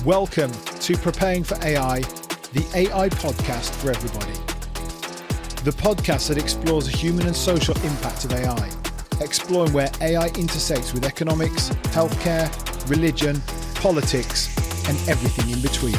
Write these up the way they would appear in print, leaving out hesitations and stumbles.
Welcome to Preparing for AI, the AI podcast for everybody. The podcast that explores the human and social impact of AI, exploring where AI intersects with economics, healthcare, religion, politics, and everything in between.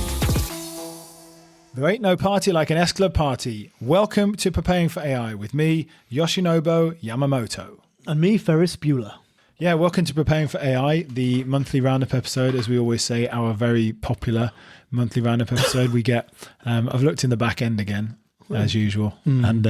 There ain't no party like an S-Club party. Welcome to Preparing for AI with me, Yoshinobu Yamamoto. And me, Ferris Bueller. Yeah, welcome to Preparing for AI, the monthly roundup episode. As we always say, our very popular monthly roundup episode. We get, I've looked in the back end again, as usual, and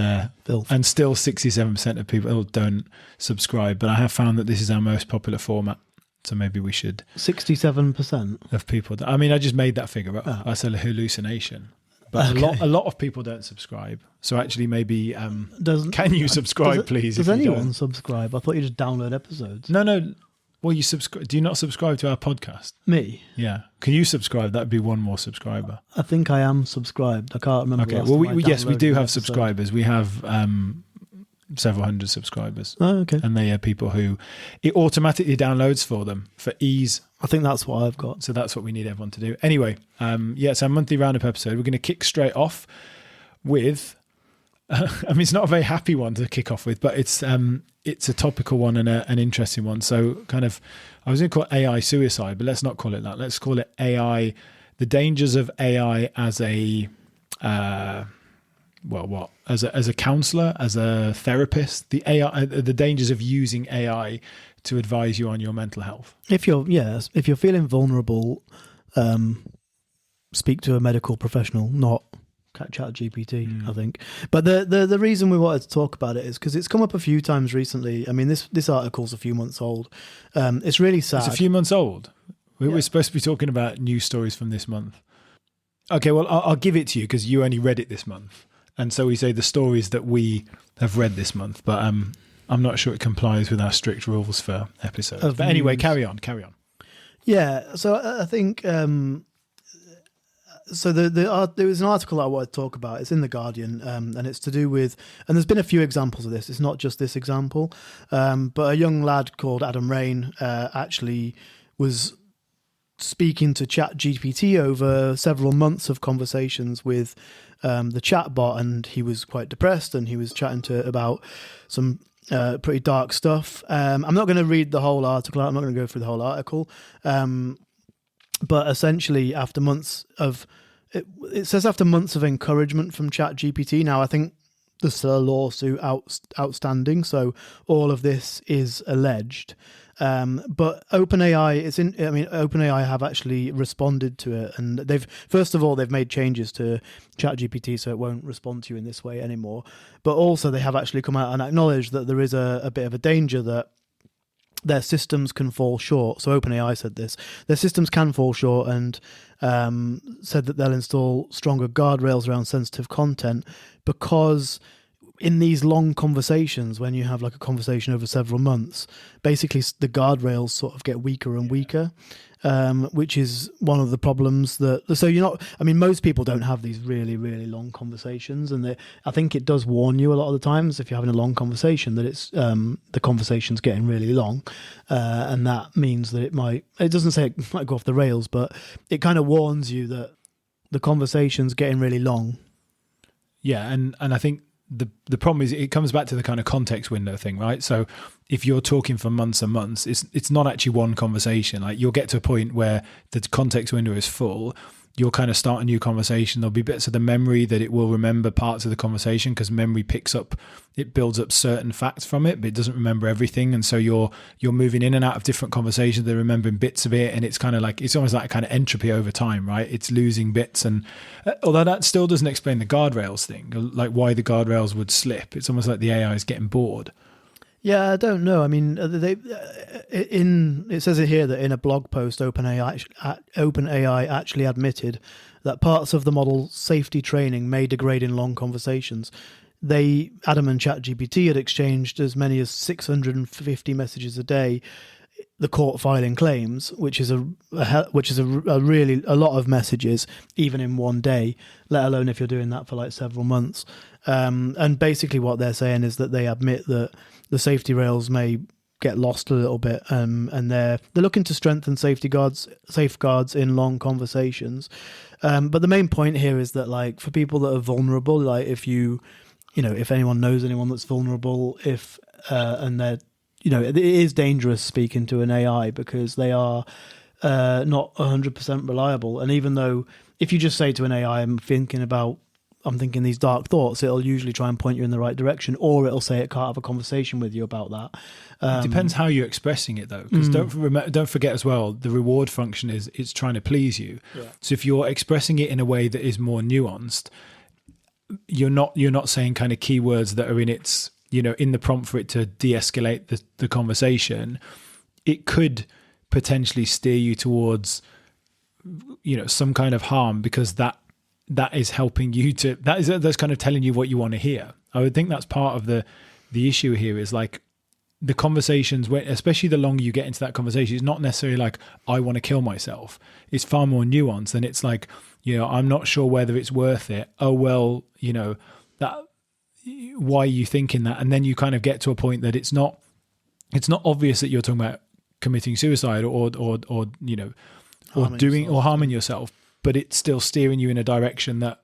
still 67% of people don't subscribe. But I have found that this is our most popular format. So maybe we should... 67% of people. I mean, I just made that figure up. That's a hallucination. But a lot of people don't subscribe. So actually maybe, can you subscribe, please? Does anyone subscribe? I thought you just download episodes. No. Well, you subscribe. Do you not subscribe to our podcast? Me? Yeah. Can you subscribe? That'd be one more subscriber. I think I am subscribed. I can't remember. Okay. Well, yes, we do have subscribers. We have several hundred subscribers. Oh, okay. And they are people who it automatically downloads for them for ease. I think that's what I've got. So that's what we need everyone to do. Anyway, it's our monthly roundup episode. We're going to kick straight off with, it's not a very happy one to kick off with, but it's a topical one and an interesting one. So kind of, I was going to call it AI suicide, but let's not call it that. Let's call it AI, the dangers of AI as a, as a counselor, as a therapist, the dangers of using AI to advise you on your mental health. If you're feeling vulnerable, speak to a medical professional, not ChatGPT, I think. But the reason we wanted to talk about it is because it's come up a few times recently. I mean, this article's a few months old. It's really sad. It's a few months old. We're supposed to be talking about news stories from this month. Okay, well, I'll give it to you because you only read it this month. And so we say the stories that we have read this month, but I'm not sure it complies with our strict rules for episodes. But anyway, carry on. Yeah, so I think there was an article I wanted to talk about. It's in The Guardian, and it's to do with, and there's been a few examples of this. It's not just this example, but a young lad called Adam Rain actually was speaking to ChatGPT over several months of conversations with the chatbot, and he was quite depressed, and he was chatting to it about some pretty dark stuff. I'm not going to read the whole article. I'm not going to go through the whole article. But essentially, after months of it says after months of encouragement from ChatGPT. Now, I think there's still a lawsuit outstanding, so all of this is alleged. But OpenAI OpenAI have actually responded to it, and they've made changes to ChatGPT so it won't respond to you in this way anymore. But also they have actually come out and acknowledged that there is a bit of a danger that their systems can fall short. So OpenAI said this. Their systems can fall short, and said that they'll install stronger guardrails around sensitive content, because in these long conversations, when you have like a conversation over several months, basically the guardrails sort of get weaker and weaker, which is one of the problems most people don't have these really, really long conversations. And I think it does warn you a lot of the times if you're having a long conversation that it's, the conversation's getting really long. And that means that it doesn't say it might go off the rails, but it kind of warns you that the conversation's getting really long. Yeah. And I think, the problem is it comes back to the kind of context window thing, right? So if you're talking for months and months, it's not actually one conversation. Like you'll get to a point where the context window is full. You'll kind of start a new conversation. There'll be bits of the memory that it will remember parts of the conversation, because memory builds up certain facts from it, but it doesn't remember everything. And so you're moving in and out of different conversations. They're remembering bits of it. And it's kind of like, it's almost like a kind of entropy over time, right? It's losing bits. And although that still doesn't explain the guardrails thing, like why the guardrails would slip. It's almost like the AI is getting bored. Yeah, I don't know. I mean, it says it here that in a blog post, OpenAI actually admitted that parts of the model's safety training may degrade in long conversations. Adam and ChatGPT had exchanged as many as 650 messages a day, the court filing claims, which is a really a lot of messages, even in one day, let alone if you're doing that for like several months. And basically what they're saying is that they admit that the safety rails may get lost a little bit, and they're looking to strengthen safeguards in long conversations. But the main point here is that, like, for people that are vulnerable, like if if anyone knows anyone that's vulnerable, and they're, it is dangerous speaking to an AI because they are not 100% reliable. And even though if you just say to an AI, I'm thinking these dark thoughts, it'll usually try and point you in the right direction, or it'll say it can't have a conversation with you about that. It depends how you're expressing it, though, because don't forget as well, the reward function is it's trying to please you. Yeah. So if you're expressing it in a way that is more nuanced, you're not saying kind of keywords that are in its, in the prompt for it to de-escalate the conversation. It could potentially steer you towards, some kind of harm, because that is helping you that's kind of telling you what you want to hear. I would think that's part of the issue here, is like the conversations, especially the longer you get into that conversation, it's not necessarily like, I want to kill myself. It's far more nuanced, and it's like, I'm not sure whether it's worth it. Oh, well, that, why are you thinking that? And then you kind of get to a point that it's not obvious that you're talking about committing suicide or harming yourself, but it's still steering you in a direction that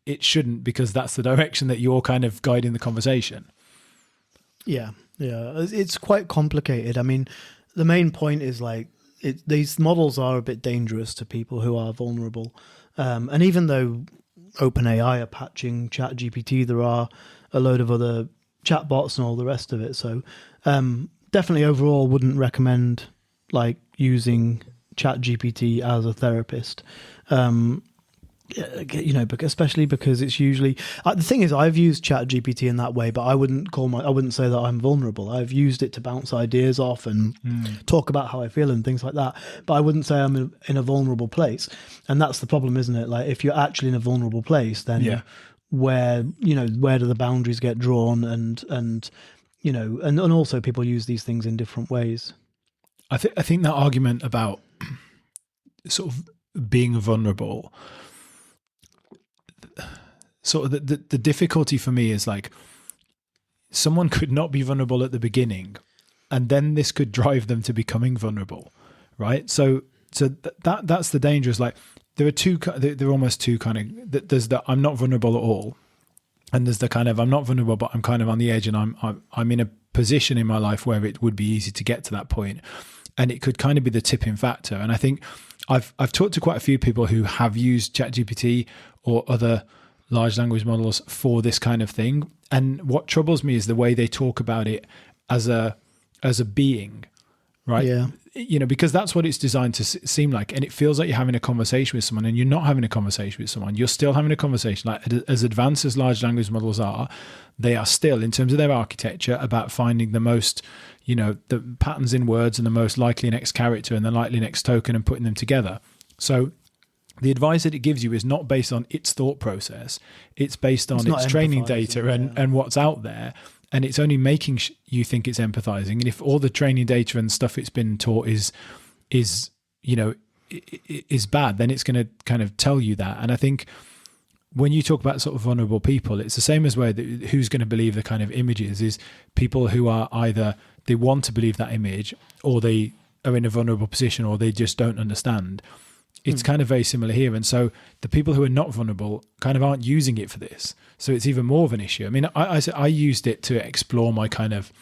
it shouldn't, because that's the direction that you're kind of guiding the conversation. Yeah. It's quite complicated. I mean, the main point is like, these models are a bit dangerous to people who are vulnerable. And even though OpenAI are patching ChatGPT, there are a load of other chatbots and all the rest of it. So definitely overall wouldn't recommend like using ChatGPT as a therapist. Especially because it's usually the thing is, I've used ChatGPT in that way, but I wouldn't say that I'm vulnerable. I've used it to bounce ideas off and talk about how I feel and things like that, but I wouldn't say I'm in a vulnerable place. And that's the problem, isn't it? Like, if you're actually in a vulnerable place, then where do the boundaries get drawn? And also people use these things in different ways. I think that argument about sort of being vulnerable, sort of the difficulty for me is like, someone could not be vulnerable at the beginning, and then this could drive them to becoming vulnerable, right? So that's the danger. Is like, there are almost two kind of, there's the I'm not vulnerable at all, and there's the kind of I'm not vulnerable but I'm kind of on the edge, and I'm in a position in my life where it would be easy to get to that point, and it could kind of be the tipping factor. And I think I've talked to quite a few people who have used ChatGPT or other large language models for this kind of thing, and what troubles me is the way they talk about it as a being, right? Yeah. Because that's what it's designed to seem like, and it feels like you're having a conversation with someone, and you're not having a conversation with someone. You're still having a conversation. Like, as advanced as large language models are, they are still, in terms of their architecture, about finding the most, the patterns in words and the most likely next character and the likely next token and putting them together. So the advice that it gives you is not based on its thought process. It's based on its training data and what's out there. And it's only making you think it's empathizing. And if all the training data and stuff it's been taught is bad, then it's going to kind of tell you that. And I think when you talk about sort of vulnerable people, it's the same as where who's going to believe the kind of images is people who are either they want to believe that image, or they are in a vulnerable position, or they just don't understand. It's kind of very similar here. And so the people who are not vulnerable kind of aren't using it for this. So it's even more of an issue. I mean, I used it to explore my kind of,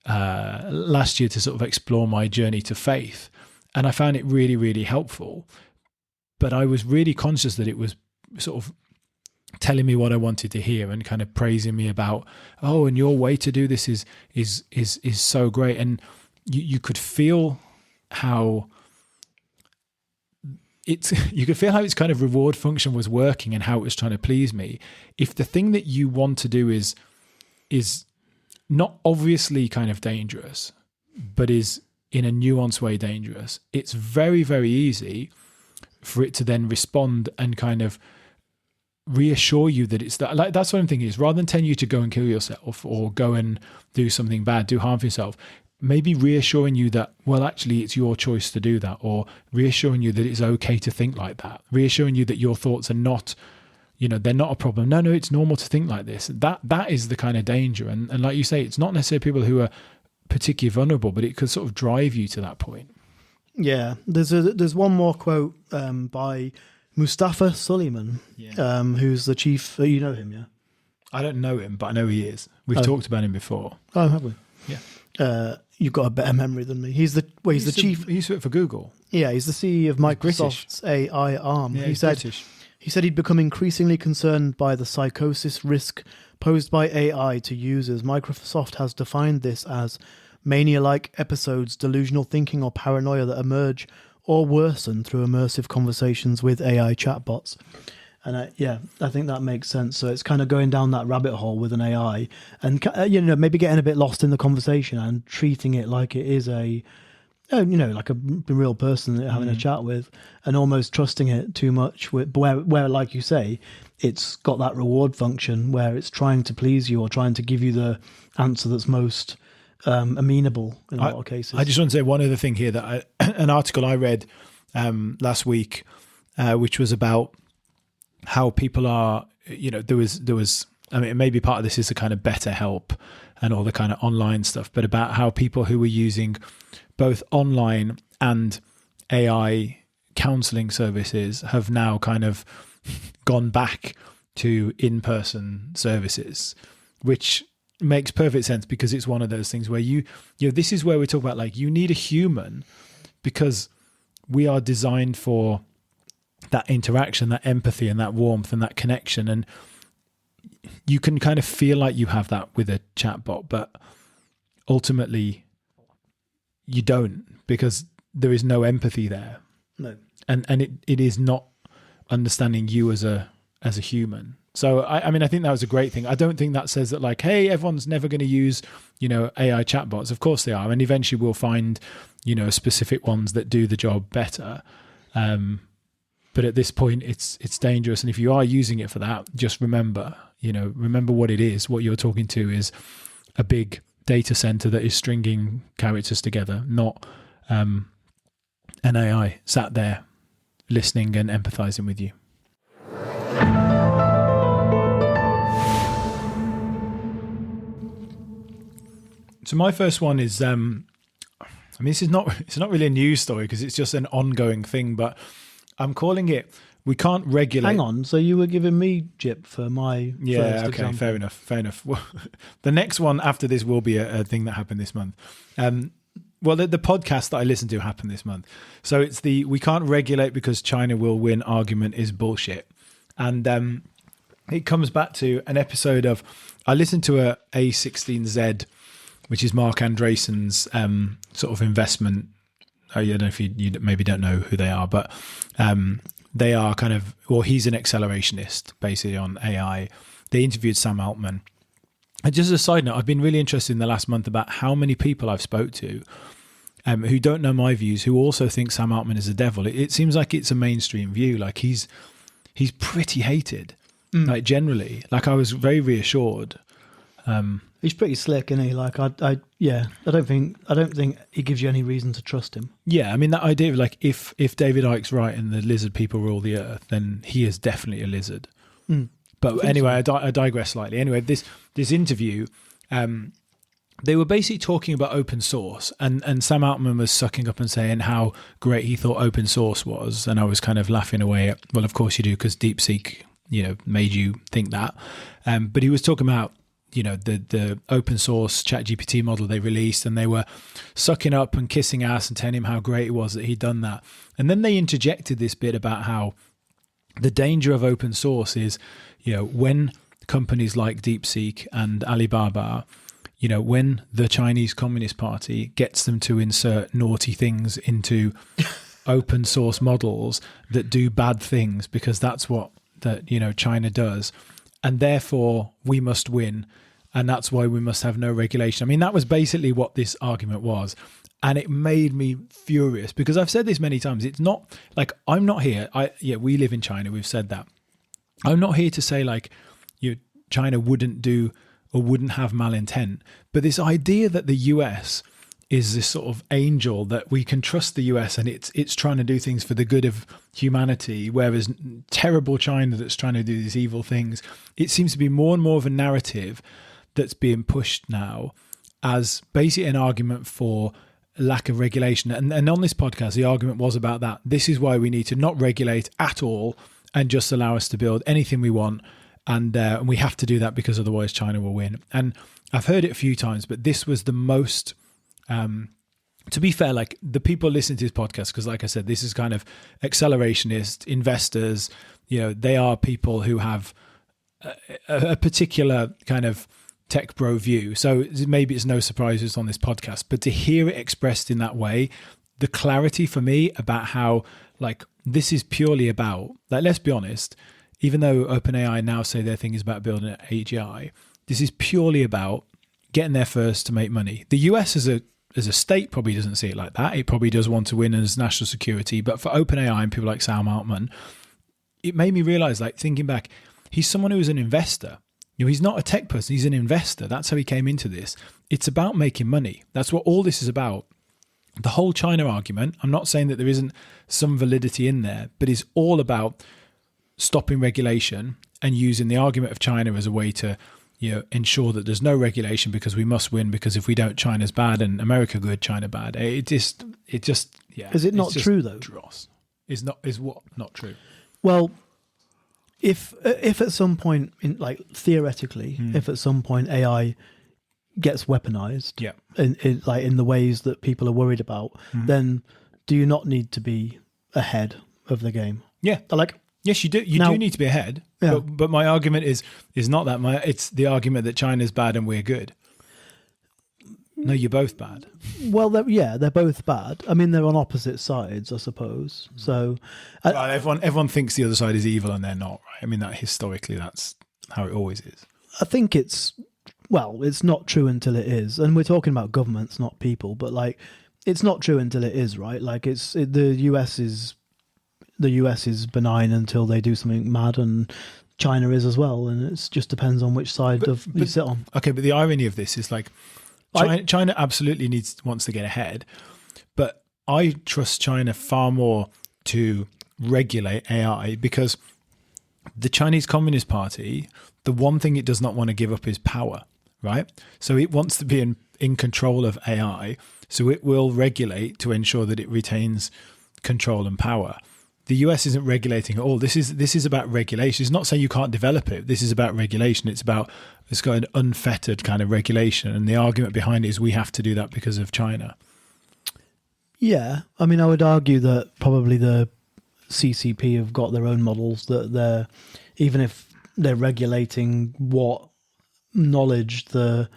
last year, to sort of explore my journey to faith. And I found it really, really helpful. But I was really conscious that it was sort of telling me what I wanted to hear and kind of praising me about, oh, and your way to do this is so great. And you could feel how you could feel how its kind of reward function was working and how it was trying to please me. If the thing that you want to do is not obviously kind of dangerous, but is in a nuanced way dangerous, it's very, very easy for it to then respond and kind of reassure you that it's that. Like, that's what I'm thinking is, rather than telling you to go and kill yourself or go and do something bad, do harm for yourself, maybe reassuring you that, well, actually it's your choice to do that, or reassuring you that it's okay to think like that, reassuring you that your thoughts are not, they're not a problem. No, it's normal to think like this. That is the kind of danger. And like you say, it's not necessarily people who are particularly vulnerable, but it could sort of drive you to that point. Yeah, there's one more quote by Mustafa Suleyman, who's the chief. You know him, yeah? I don't know him, but I know he is. We've talked about him before. Oh, have we? Yeah. You've got a better memory than me. He's the chief. He used to work for Google. Yeah, he's the CEO of Microsoft's AI arm. Yeah, he's British. He said he'd become increasingly concerned by the psychosis risk posed by AI to users. Microsoft has defined this as mania-like episodes, delusional thinking or paranoia that emerge or worsen through immersive conversations with AI chatbots. And I think that makes sense. So it's kind of going down that rabbit hole with an AI and, maybe getting a bit lost in the conversation and treating it like it is like a real person that you're having a chat with, and almost trusting it too much where, like you say, it's got that reward function where it's trying to please you or trying to give you the answer that's most amenable in a lot of cases. I just want to say one other thing here that an article I read last week, which was about how people are, there was, I mean, maybe part of this is the kind of better help and all the kind of online stuff, but about how people who were using both online and AI counseling services have now kind of gone back to in-person services, which makes perfect sense because it's one of those things where this is where we talk about, like, you need a human because we are designed for that interaction, that empathy and that warmth and that connection. And you can kind of feel like you have that with a chatbot, but ultimately you don't, because there is no empathy there. No. And it is not understanding you as a human. So I mean, I think that was a great thing. I don't think that says that, like, hey, everyone's never going to use, AI chatbots. Of course they are. And eventually we'll find, specific ones that do the job better. But at this point it's dangerous. And if you are using it for that, just remember what it is. What you're talking to is a big data center that is stringing characters together, not an AI sat there listening and empathizing with you. So my first one is, it's not really a news story because it's just an ongoing thing, but I'm calling it, we can't regulate. Hang on, so you were giving me Jip for my first example. Fair enough. Well, the next one after this will be a thing that happened this month. The podcast that I listened to happened this month. So it's the we can't regulate because China will win argument is bullshit. And it comes back to an episode of, I listened to a A16Z, which is Mark Andreessen's sort of investment. I don't know if you maybe don't know who they are, but they are kind of, well, he's an accelerationist basically on AI. They interviewed Sam Altman. And just as a side note, I've been really interested in the last month about how many people I've spoke to who don't know my views, who also think Sam Altman is a devil. It seems like it's a mainstream view. Like he's pretty hated, like generally. Like I was very reassured. He's pretty slick, isn't he? Like I don't think he gives you any reason to trust him. Yeah, I mean that idea of, like, if David Icke's right and the lizard people rule the earth, then he is definitely a lizard. But anyway, so. I digress slightly. Anyway, this interview, they were basically talking about open source, and Sam Altman was sucking up and saying how great he thought open source was, and I was kind of laughing away at, well, of course you do, because DeepSeek, made you think that. But he was talking about, the open source ChatGPT model they released, and they were sucking up and kissing ass and telling him how great it was that he'd done that. And then they interjected this bit about how the danger of open source is, when companies like DeepSeek and Alibaba, when the Chinese Communist Party gets them to insert naughty things into open source models that do bad things, because that's what China does. And therefore we must win. And that's why we must have no regulation. I mean, that was basically what this argument was. And it made me furious, because I've said this many times. It's not like, I'm not here. We live in China. We've said that. I'm not here to say, like, China wouldn't do or wouldn't have malintent. But this idea that the US is this sort of angel, that we can trust the US and it's trying to do things for the good of humanity, whereas terrible China that's trying to do these evil things, it seems to be more and more of a narrative that's being pushed now. as basically an argument for lack of regulation. And on this podcast, the argument was about that. This is why we need to not regulate at all and just allow us to build anything we want. And we have to do that because otherwise China will win. And I've heard it a few times, but this was the most, to be fair, like the people listening to this podcast, because like I said, this is kind of accelerationist investors, they are people who have a particular kind of tech bro view. So maybe it's no surprise it's on this podcast, but to hear it expressed in that way, the clarity for me about how like this is purely about, like, let's be honest, even though OpenAI now say their thing is about building an AGI, this is purely about getting there first to make money. The US as a state probably doesn't see it like that. It probably does want to win as national security. But for OpenAI and people like Sam Altman, it made me realize, like thinking back, he's someone who is an investor. He's not a tech person. He's an investor. That's how he came into this. It's about making money. That's what all this is about. The whole China argument, I'm not saying that there isn't some validity in there, but it's all about stopping regulation and using the argument of China as a way to ensure that there's no regulation because we must win, because if we don't, China's bad, and America good, China bad. It just Is it not true though? Dross. Is what not true? Well, if at some point, theoretically, if at some point AI gets weaponized, in the ways that people are worried about, then do you not need to be ahead of the game? Yeah, yes, you do. You do need to be ahead. Yeah. But my argument is not that. It's the argument that China's bad and we're good. No, you're both bad. Well, they're both bad. I mean, they're on opposite sides, I suppose. So, everyone thinks the other side is evil, and they're not. Right? I mean, that historically, that's how it always is. I think it's not true until it is, and we're talking about governments, not people. But it's not true until it is, right? The US is benign until they do something mad, and China is as well, and it just depends on which side you sit on. Okay, but the irony of this is China absolutely wants to get ahead, but I trust China far more to regulate AI, because the Chinese Communist Party, the one thing it does not want to give up is power, right? So it wants to be in control of AI, so it will regulate to ensure that it retains control and power. The US isn't regulating at all. This is about regulation. It's not saying you can't develop it. This is about regulation. It's got an unfettered kind of regulation. And the argument behind it is we have to do that because of China. Yeah. I mean, I would argue that probably the CCP have got their own models that even if they're regulating what knowledge the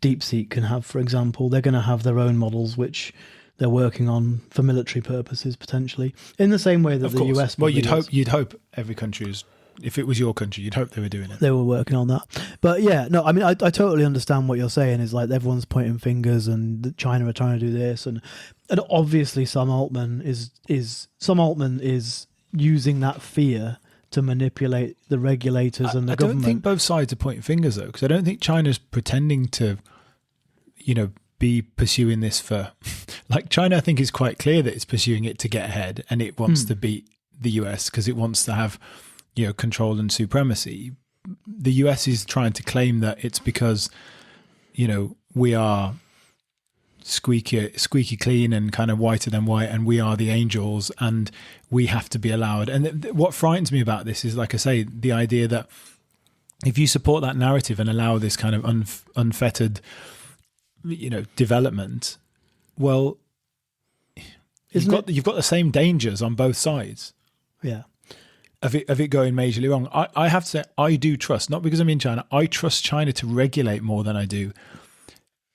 DeepSeek can have, for example, they're going to have their own models, which they're working on for military purposes, potentially, in the same way that the US. Well, you'd hope every country is. If it was your country, you'd hope they were doing it. They were working on that, but yeah, no. I mean, I totally understand what you're saying. Is everyone's pointing fingers, and China are trying to do this, and obviously Sam Altman is using that fear to manipulate the regulators and the government. I don't think both sides are pointing fingers though, because I don't think China's pretending to, be pursuing this for China. I think is quite clear that it's pursuing it to get ahead, and it wants to beat the US because it wants to have control and supremacy. The US is trying to claim that it's because we are squeaky clean and kind of whiter than white, and we are the angels and we have to be allowed. And what frightens me about this is, like I say, the idea that if you support that narrative and allow this kind of unfettered development, well, you've got the same dangers on both sides. Yeah. Of it going majorly wrong. I have to say, I do trust, not because I'm in China, I trust China to regulate more than I do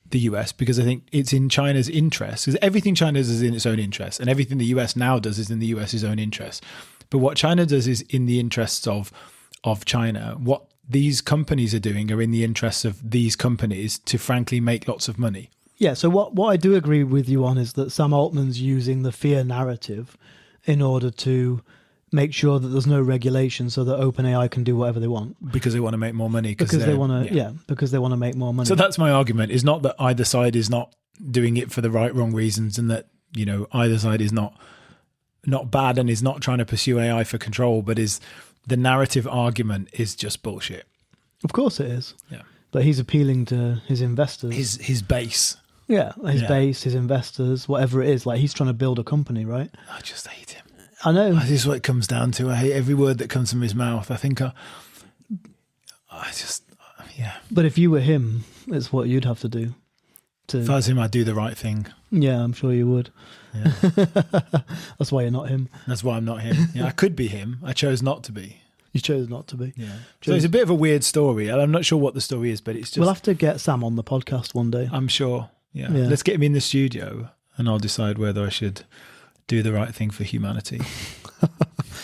the US, because I think it's in China's interest, because everything China does is in its own interest, and everything the US now does is in the US's own interest. But what China does is in the interests of China. What these companies are doing are in the interests of these companies to frankly make lots of money. Yeah, so what I do agree with you on is that Sam Altman's using the fear narrative in order to make sure that there's no regulation so that OpenAI can do whatever they want. Because they want to make more money. Because they want to make more money. So that's my argument, is not that either side is not doing it for the wrong reasons, and that, either side is not bad and is not trying to pursue AI for control, but is the narrative argument is just bullshit. Of course it is. Yeah. But he's appealing to his investors. His base. Yeah, his base, his investors, whatever it is. Like, he's trying to build a company, right? I just hate him. I know. This is what it comes down to. I hate every word that comes from his mouth. I think yeah. But if you were him, it's what you'd have to do. If I was him, I'd do the right thing. Yeah, I'm sure you would. Yeah. That's why you're not him. That's why I'm not him. Yeah, I could be him. I chose not to be. You chose not to be. Yeah. So it's a bit of a weird story. I'm not sure what the story is, but it's just... We'll have to get Sam on the podcast one day. I'm sure. Yeah. Let's get him in the studio and I'll decide whether I should do the right thing for humanity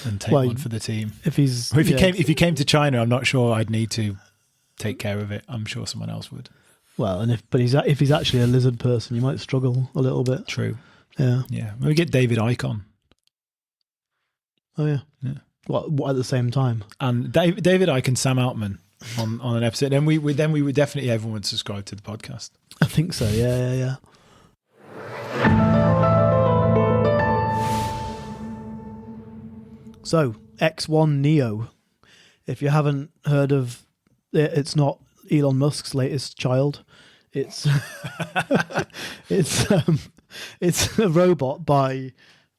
and take one for the team. If he came to China, I'm not sure I'd need to take care of it. I'm sure someone else would. Well, and if he's actually a lizard person, you might struggle a little bit. True. Yeah. Yeah. Maybe get David Icke on. Oh yeah. Yeah. What at the same time? And David Icke and Sam Altman on an episode. Then we would definitely, everyone would subscribe to the podcast. I think so. Yeah. So X1 Neo. If you haven't heard of it, it's not Elon Musk's latest child. It's it's a robot by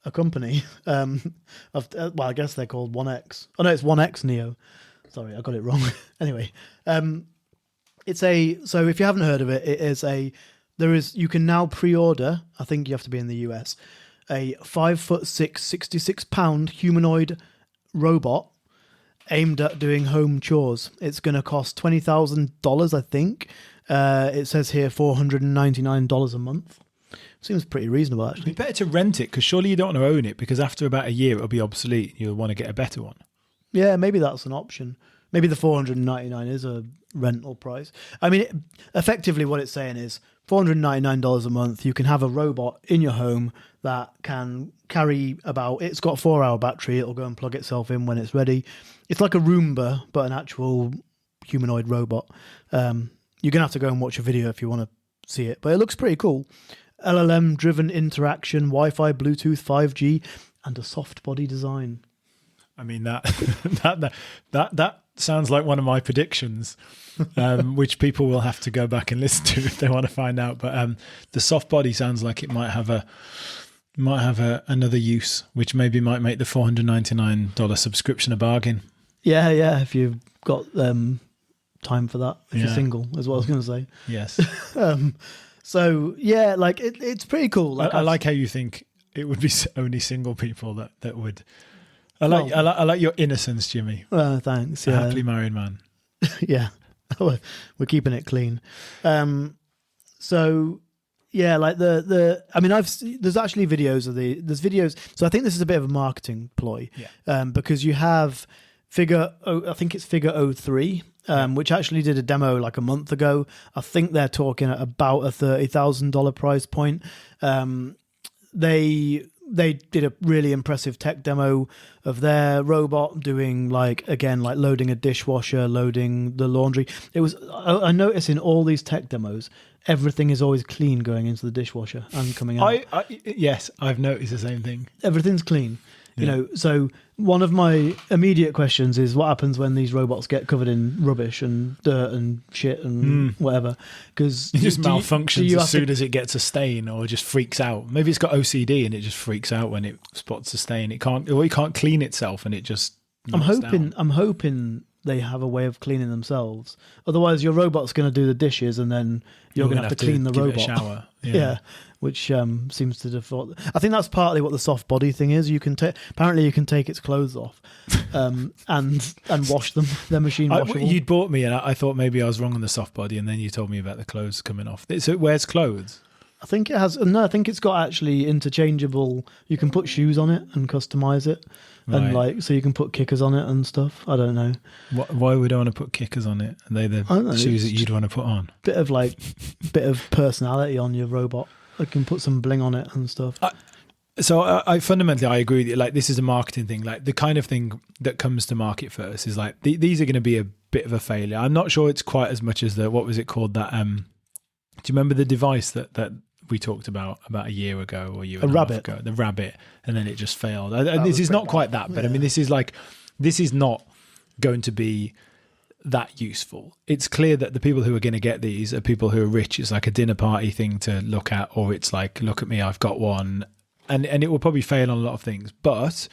a company. I guess they're called 1X. Oh no, it's 1X Neo. Sorry, I got it wrong. Anyway, so if you haven't heard of it, you can now pre-order, I think you have to be in the US, a 5'6", 66 pound humanoid robot aimed at doing home chores. It's going to cost $20,000, I think. It says here $499 a month. Seems pretty reasonable, actually. It'd be better to rent it, because surely you don't want to own it, because after about a year it'll be obsolete. You'll want to get a better one. Yeah, maybe that's an option. Maybe the $499 is a rental price. I mean, effectively what it's saying is $499 a month. You can have a robot in your home that can carry it's got a 4-hour battery. It'll go and plug itself in when it's ready. It's like a Roomba, but an actual humanoid robot. You're going to have to go and watch a video if you want to see it, but it looks pretty cool. LLM-driven interaction, Wi-Fi, Bluetooth, 5G, and a soft body design. I mean, that sounds like one of my predictions, which people will have to go back and listen to if they want to find out. But the soft body sounds like it might have another use, which maybe might make the $499 subscription a bargain. Yeah. If you've got time for that, if you're single, is what I was going to say. Yes. So yeah, like it's pretty cool. I like how you think it would be only single people that would. I like your innocence, Jimmy. Thanks. A Yeah. happily married man. Yeah, we're keeping it clean. So yeah, like I mean, there's actually videos of there's videos. So I think this is a bit of a marketing ploy. Yeah. Because you have I think it's Figure 03. Which actually did a demo like a month ago. I think they're talking at about a $30,000 price point. They did a really impressive tech demo of their robot doing loading a dishwasher, loading the laundry. I notice in all these tech demos, everything is always clean going into the dishwasher and coming out. Yes, I've noticed the same thing. Everything's clean. Yeah. So one of my immediate questions is what happens when these robots get covered in rubbish and dirt and shit and whatever? Because it just malfunctions as soon as it gets a stain, or just freaks out. Maybe it's got OCD and it just freaks out when it spots a stain. It can't clean itself, and it just. I'm hoping they have a way of cleaning themselves. Otherwise, your robot's going to do the dishes, and then you're going to have to clean the robot. Give it a shower. Yeah. Which seems to default. I think that's partly what the soft body thing is. You can apparently you can take its clothes off and wash them. They're machine washable. You'd bought me, and I thought maybe I was wrong on the soft body, and then you told me about the clothes coming off. So it wears clothes. I think it has. No, I think it's got actually interchangeable. You can put shoes on it and customize it, and so you can put kickers on it and stuff. I don't know. Why would I want to put kickers on it? Are they the shoes that you'd want to put on? Bit of personality on your robot. I can put some bling on it and stuff. So I fundamentally, I agree with you. Like, this is a marketing thing. Like, the kind of thing that comes to market first is like, these are going to be a bit of a failure. I'm not sure it's quite as much as what was it called? That, do you remember the device that we talked about a year ago or a year and a half ago? The rabbit. And then it just failed. This is not quite that, but I mean, this is not going to be that useful. It's clear that the people who are going to get these are people who are rich. It's like a dinner party thing to look at, or it's like, look at me, I've got one. And it will probably fail on a lot of things, but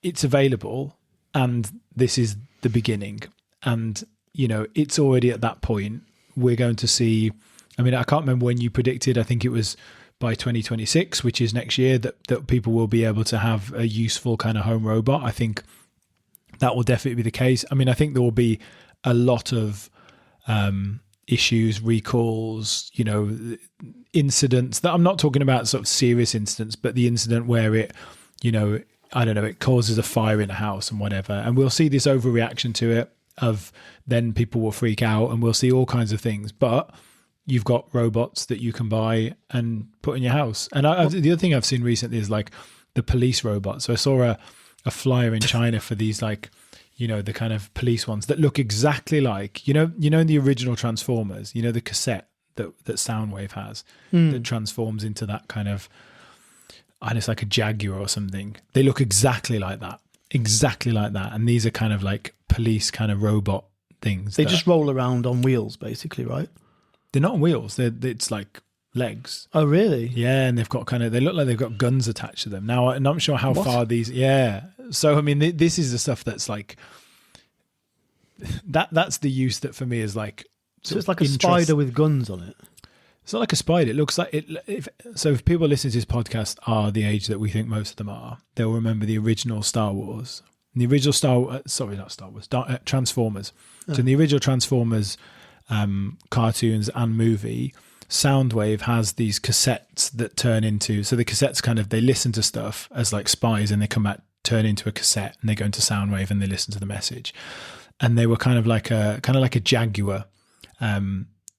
it's available, and this is the beginning. And, you know, it's already at that point. We're going to see, I mean, I can't remember when you predicted, I think it was by 2026, which is next year, that people will be able to have a useful kind of home robot. I think that will definitely be the case. I mean, I think there will be a lot of issues, recalls, you know, incidents that I'm not talking about sort of serious incidents, but the incident where it, you know, I don't know, it causes a fire in a house and whatever. And we'll see this overreaction to it of then people will freak out, and we'll see all kinds of things. But you've got robots that you can buy and put in your house. And the other thing I've seen recently is like the police robots. So I saw a flyer in China for these, like, you know, the kind of police ones that look exactly like, you know, the original Transformers, you know, the cassette that Soundwave has that transforms into that kind of, and it's like a Jaguar or something. They look exactly like that. And these are kind of like police kind of robot things. They just roll around on wheels, basically, right? They're not on wheels. It's like legs. Oh, really? Yeah, and they've got they look like they've got guns attached to them. Now, I'm not sure how far these. Yeah. So I mean, this is the stuff that's like that's the use that for me is like. So it's like a spider with guns on it. It's not like a spider. It looks like it. So if people listening to this podcast are the age that we think most of them are, they'll remember the original Star Wars. The original Transformers. So in the original Transformers cartoons and movie, Soundwave has these cassettes that turn into, so the cassettes kind of, they listen to stuff as like spies, and they come back, turn into a cassette, and they go into Soundwave and they listen to the message. And they were kind of like a Jaguar,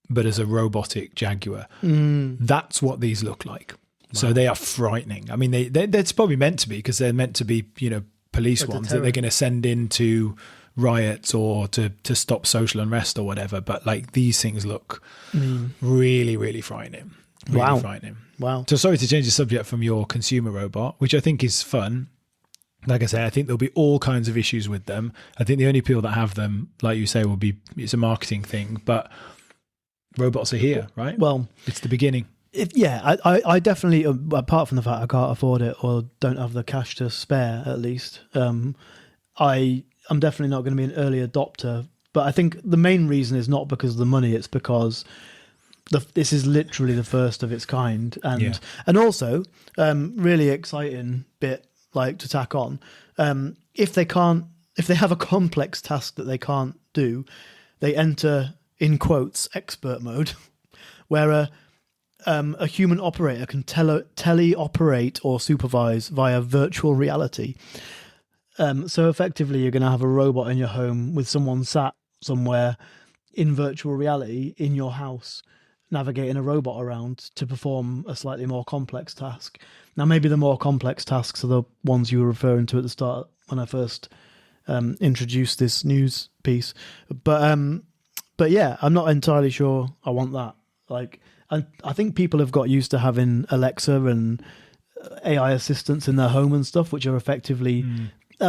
but as a robotic Jaguar. That's what these look like. Wow. So they are frightening. I mean, that's probably meant to be, because they're meant to be, you know, police ones that they're going to send into riots or to stop social unrest or whatever. But like, these things look really, really frightening. Really frightening. Wow. So sorry to change the subject from your consumer robot, which I think is fun. Like I say, I think there'll be all kinds of issues with them. I think the only people that have them, like you say, will be, it's a marketing thing, but robots are here, right? Well, it's the beginning. I definitely, apart from the fact I can't afford it or don't have the cash to spare, at least, I'm definitely not going to be an early adopter. But I think the main reason is not because of the money; it's because this is literally the first of its kind, and also really exciting bit, like, to tack on. If they have a complex task that they can't do, they enter, in quotes, expert mode, where a human operator can teleoperate or supervise via virtual reality. So effectively, you're going to have a robot in your home with someone sat somewhere in virtual reality in your house, navigating a robot around to perform a slightly more complex task. Now, maybe the more complex tasks are the ones you were referring to at the start when I first introduced this news piece. But yeah, I'm not entirely sure I want that. Like, I think people have got used to having Alexa and AI assistants in their home and stuff, which are effectively,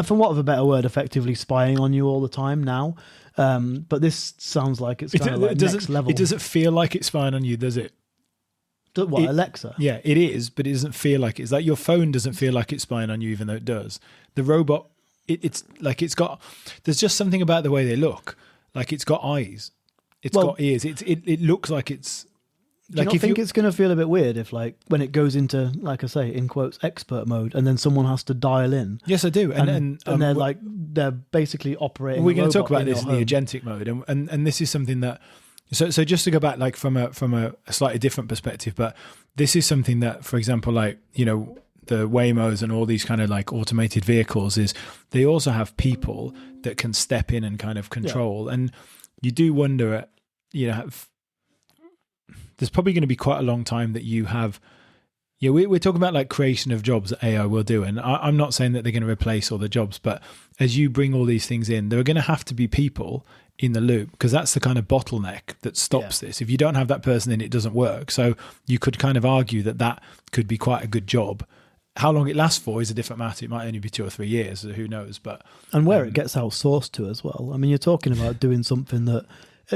for want of a better word, effectively spying on you all the time now. But this sounds like it's kind of like next level. It doesn't feel like it's spying on you, does it? What, Alexa? Yeah, it is, but it doesn't feel like it. It's like your phone doesn't feel like it's spying on you, even though it does. The robot, it's like it's got, there's just something about the way they look. Like, it's got eyes. It's got ears. It looks like it's... Do you not think it's going to feel a bit weird if, like, when it goes into, like I say, in quotes, expert mode, and then someone has to dial in? Yes, I do. And they're basically operating. We're going to talk about this in the agentic mode, and this is something that. So just to go back, like, from a slightly different perspective, but this is something that, for example, like, you know, the Waymos and all these kind of like automated vehicles, is they also have people that can step in and kind of control, and you do wonder, you know. There's probably going to be quite a long time that you have. Yeah, we're talking about like creation of jobs that AI will do, and I'm not saying that they're going to replace all the jobs, but as you bring all these things in, there are going to have to be people in the loop, because that's the kind of bottleneck that stops this. If you don't have that person in, it doesn't work. So you could kind of argue that could be quite a good job, how long it lasts for is a different matter. It might only be 2 or 3 years, so who knows? But and where it gets outsourced to as well. I mean, you're talking about doing something that.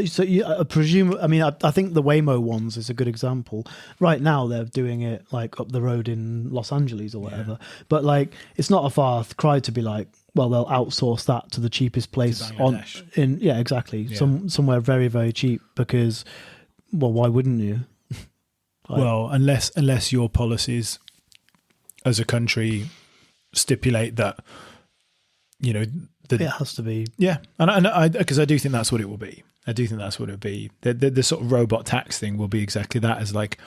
So I presume. I mean, I think the Waymo ones is a good example. Right now, they're doing it like up the road in Los Angeles or whatever. Yeah. But like, it's not a far cry to be like, well, they'll outsource that to the cheapest place exactly. Yeah. Somewhere very, very cheap because, well, why wouldn't you? Well, unless your policies as a country stipulate that, you know, it has to be. Yeah, and I because I do think that's what it will be. I do think that's what it would be. The sort of robot tax thing will be exactly that. As like,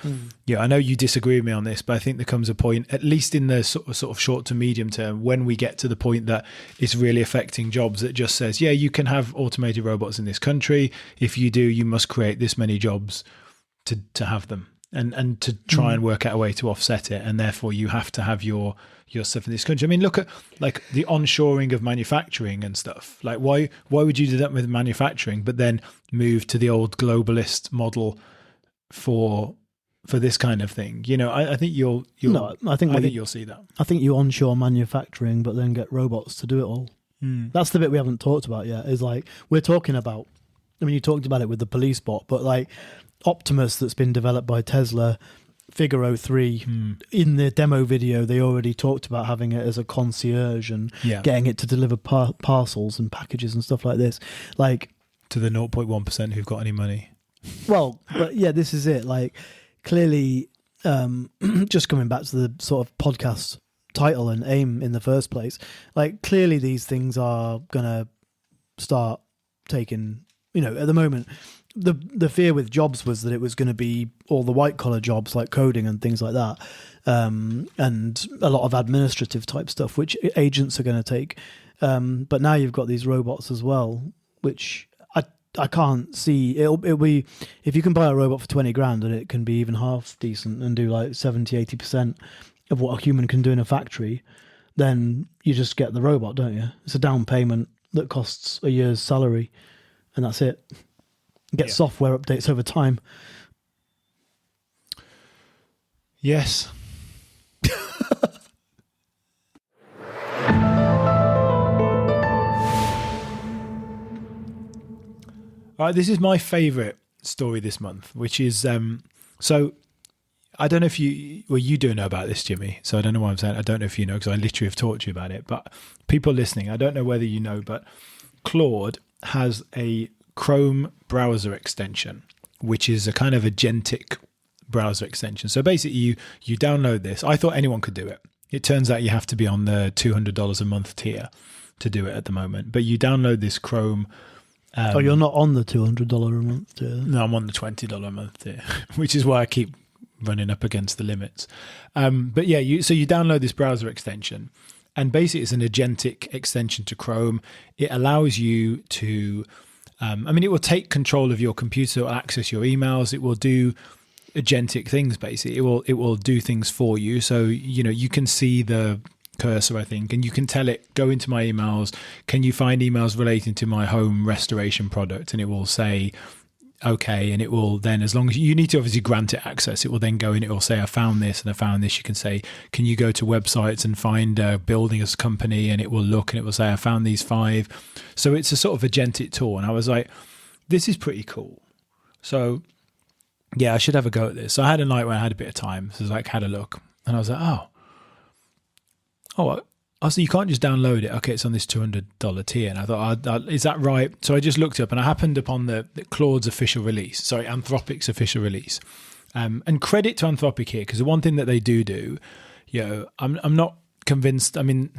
yeah, I know you disagree with me on this, but I think there comes a point, at least in the sort of short to medium term, when we get to the point that it's really affecting jobs, that just says, yeah, you can have automated robots in this country. If you do, you must create this many jobs to have them, and to try and work out a way to offset it, and therefore you have to have your stuff in this country. I mean, look at like the onshoring of manufacturing and stuff. Like, why would you do that with manufacturing, but then move to the old globalist model for this kind of thing? You know, I think you'll I think you'll see that. I think you onshore manufacturing, but then get robots to do it all. That's the bit we haven't talked about yet. Is like we're talking about. I mean, you talked about it with the police bot, but like Optimus that's been developed by Tesla. Figaro 3 in the demo video, they already talked about having it as a concierge and getting it to deliver parcels and packages and stuff like this, like to the 0.1% who've got any money. Well, but yeah, this is it. Like clearly, just coming back to the sort of podcast title and aim in the first place, like clearly these things are gonna start taking. You know, at the moment. The fear with jobs was that it was going to be all the white collar jobs like coding and things like that, and a lot of administrative type stuff, which agents are going to take. But now you've got these robots as well, which I can't see. It'll be if you can buy a robot for 20 grand and it can be even half decent and do like 70-80% of what a human can do in a factory, then you just get the robot, don't you? It's a down payment that costs a year's salary, and that's it. Get software updates over time. Yes. All right, this is my favourite story this month, which is so I don't know if you do know about this, Jimmy. So I don't know why I'm saying I don't know if you know, because I literally have talked to you about it. But people listening, I don't know whether you know, but Claude has a Chrome browser extension, which is a kind of agentic browser extension. So basically you download this. I thought anyone could do it. It turns out you have to be on the $200 a month tier to do it at the moment. But you download this Chrome. You're not on the $200 a month tier? No, I'm on the $20 a month tier, which is why I keep running up against the limits. But yeah, you download this browser extension. And basically it's an agentic extension to Chrome. It allows you to... it will take control of your computer, it will access your emails, it will do agentic things, basically. It will do things for you. So, you know, you can see the cursor, I think, and you can tell it, go into my emails, can you find emails relating to my home restoration product? And it will say, okay, and it will then, as long as you need to obviously grant it access, it will then go in, it will say, I found this and I found this. You can say, can you go to websites and find a building as a company? And it will look and it will say, I found these 5. So it's a sort of agentic tool. And I was like, this is pretty cool. So yeah, I should have a go at this. So I had a night where I had a bit of time. So I was like, had a look and I was like, oh, so you can't just download it. Okay, it's on this $200 tier. And I thought, is that right? So I just looked up and I happened upon the Claude's official release. Sorry, Anthropic's official release. And credit to Anthropic here, because the one thing that they do, you know, I'm not convinced. I mean,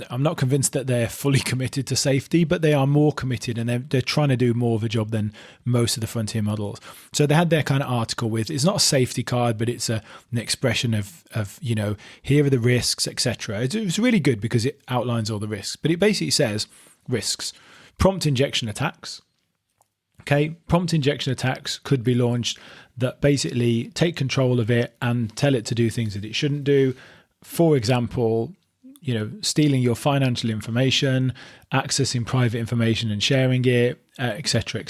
I'm not convinced that they're fully committed to safety, but they are more committed and they're trying to do more of a job than most of the frontier models. So they had their kind of article with, it's not a safety card, but it's an expression of you know, here are the risks, etc. It was really good because it outlines all the risks, but it basically says risks, prompt injection attacks. Okay, prompt injection attacks could be launched that basically take control of it and tell it to do things that it shouldn't do. For example, stealing your financial information, accessing private information and sharing it, et cetera,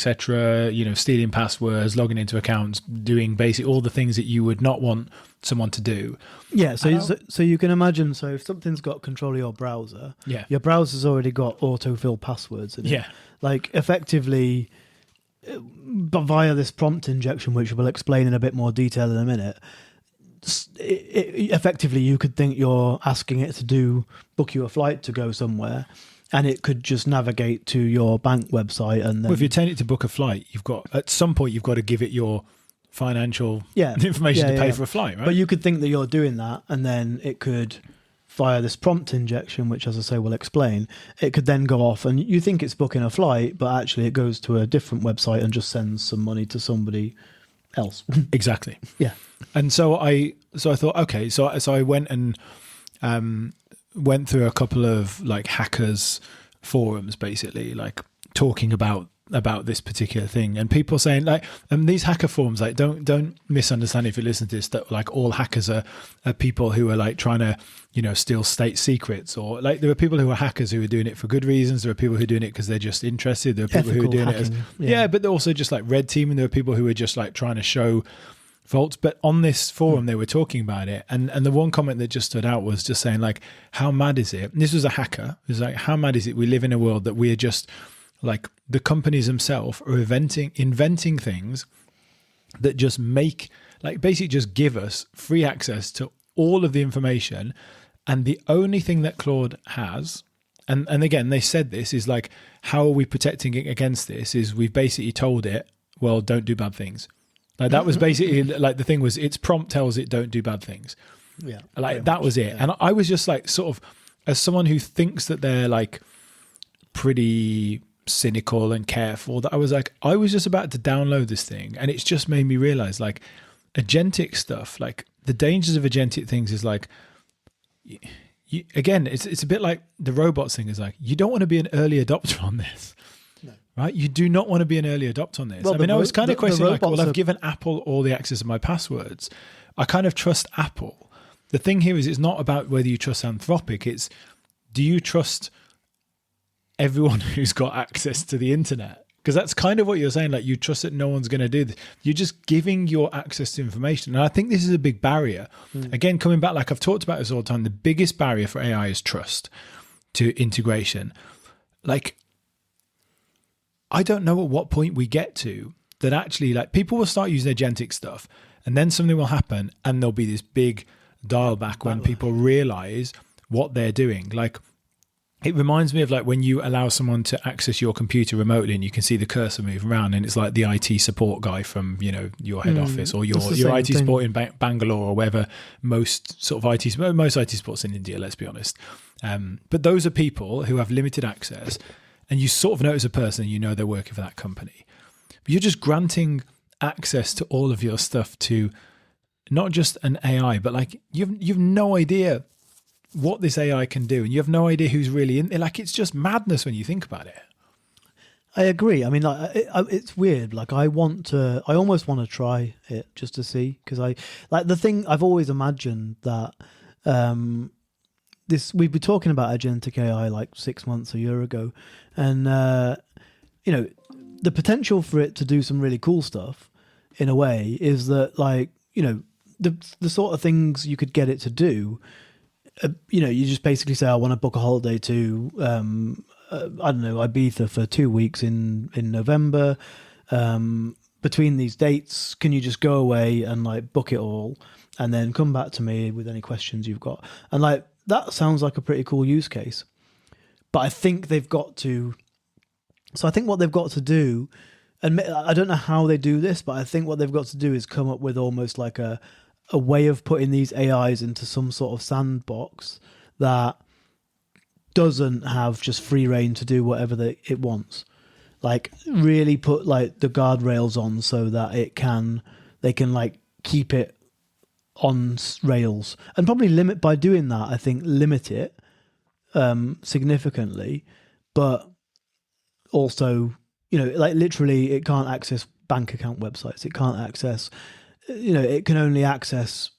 stealing passwords, logging into accounts, doing basically all the things that you would not want someone to do. Yeah, so you can imagine, so if something's got control of your browser, your browser's already got autofill passwords in it. Yeah. Like effectively, but via this prompt injection, which we'll explain in a bit more detail in a minute, effectively you could think you're asking it to book you a flight to go somewhere, and it could just navigate to your bank website. And then, well, if you tell it to book a flight, at some point you've got to give it your financial information to pay for a flight, right? But you could think that you're doing that, and then it could, via this prompt injection, which, as I say, we'll explain, it could then go off and you think it's booking a flight, but actually it goes to a different website and just sends some money to somebody else. Exactly. Yeah. And so I thought, okay, so I went and went through a couple of like hackers forums, basically, like talking about this particular thing, and people saying like, these hacker forums, like don't misunderstand if you listen to this, that like all hackers are people who are like trying to steal state secrets, or like there are people who are hackers who are doing it for good reasons, there are people who are doing it because they're just interested, there are people who are doing hacking, it as but they're also just like red teaming, there are people who are just like trying to show faults. But on this forum they were talking about it, and the one comment that just stood out was just saying like, how mad is it, and this was a hacker, it was like, how mad is it we live in a world that we are just like, the companies themselves are inventing things that just make, like, basically just give us free access to all of the information. And the only thing that Claude has, and again, they said this, is like, how are we protecting it against this? Is we've basically told it, well, don't do bad things. Like that was basically like the thing was, its prompt tells it don't do bad things. Yeah. Like that was it. Yeah. And I was just like, sort of, as someone who thinks that they're like pretty cynical and careful, that I was just about to download this thing, and it's just made me realize like agentic stuff, like the dangers of agentic things is like, again, it's a bit like the robots thing, is like, you don't want to be an early adopter on this. No. Right? You do not want to be an early adopter on this. Well, I mean, I was kind of questioning like, well, I've given Apple all the access of my passwords. I kind of trust Apple. The thing here is, it's not about whether you trust Anthropic, it's, do you trust everyone who's got access to the internet? Because that's kind of what you're saying, like, you trust that no one's going to do this. You're just giving your access to information. And I think this is a big barrier. Again, coming back, like I've talked about this all the time, the biggest barrier for AI is trust to integration. Like, I don't know at what point we get to that actually, like, people will start using agentic stuff, and then something will happen and there'll be this big dial back when people realize what they're doing. Like, it reminds me of like when you allow someone to access your computer remotely and you can see the cursor move around, and it's like the IT support guy from, your head office, or your IT support in Bangalore, or wherever most IT support's in India, let's be honest. But those are people who have limited access, and you sort of notice a person, they're working for that company. But you're just granting access to all of your stuff to not just an AI, but like you've no idea what this AI can do, and you have no idea who's really in there. Like, it's just madness when you think about it. I agree. I mean, like, it's weird. Like, I almost want to try it just to see, because the thing I've always imagined that we'd be talking about agentic AI like 6 months, a year ago, and the potential for it to do some really cool stuff in a way is that, like, the sort of things you could get it to do. You just basically say, I want to book a holiday to, I don't know, Ibiza for 2 weeks in November. Between these dates, can you just go away and like book it all, and then come back to me with any questions you've got? And like, that sounds like a pretty cool use case. But I think they've got to. So I think what they've got to do, and I don't know how they do this, but I think what they've got to do is come up with almost like a way of putting these AIs into some sort of sandbox that doesn't have just free reign to do whatever it wants. Like, really put like the guardrails on so that they can like keep it on rails, and probably limit it significantly, but also, like, literally it can't access bank account websites. It can't access, it can only access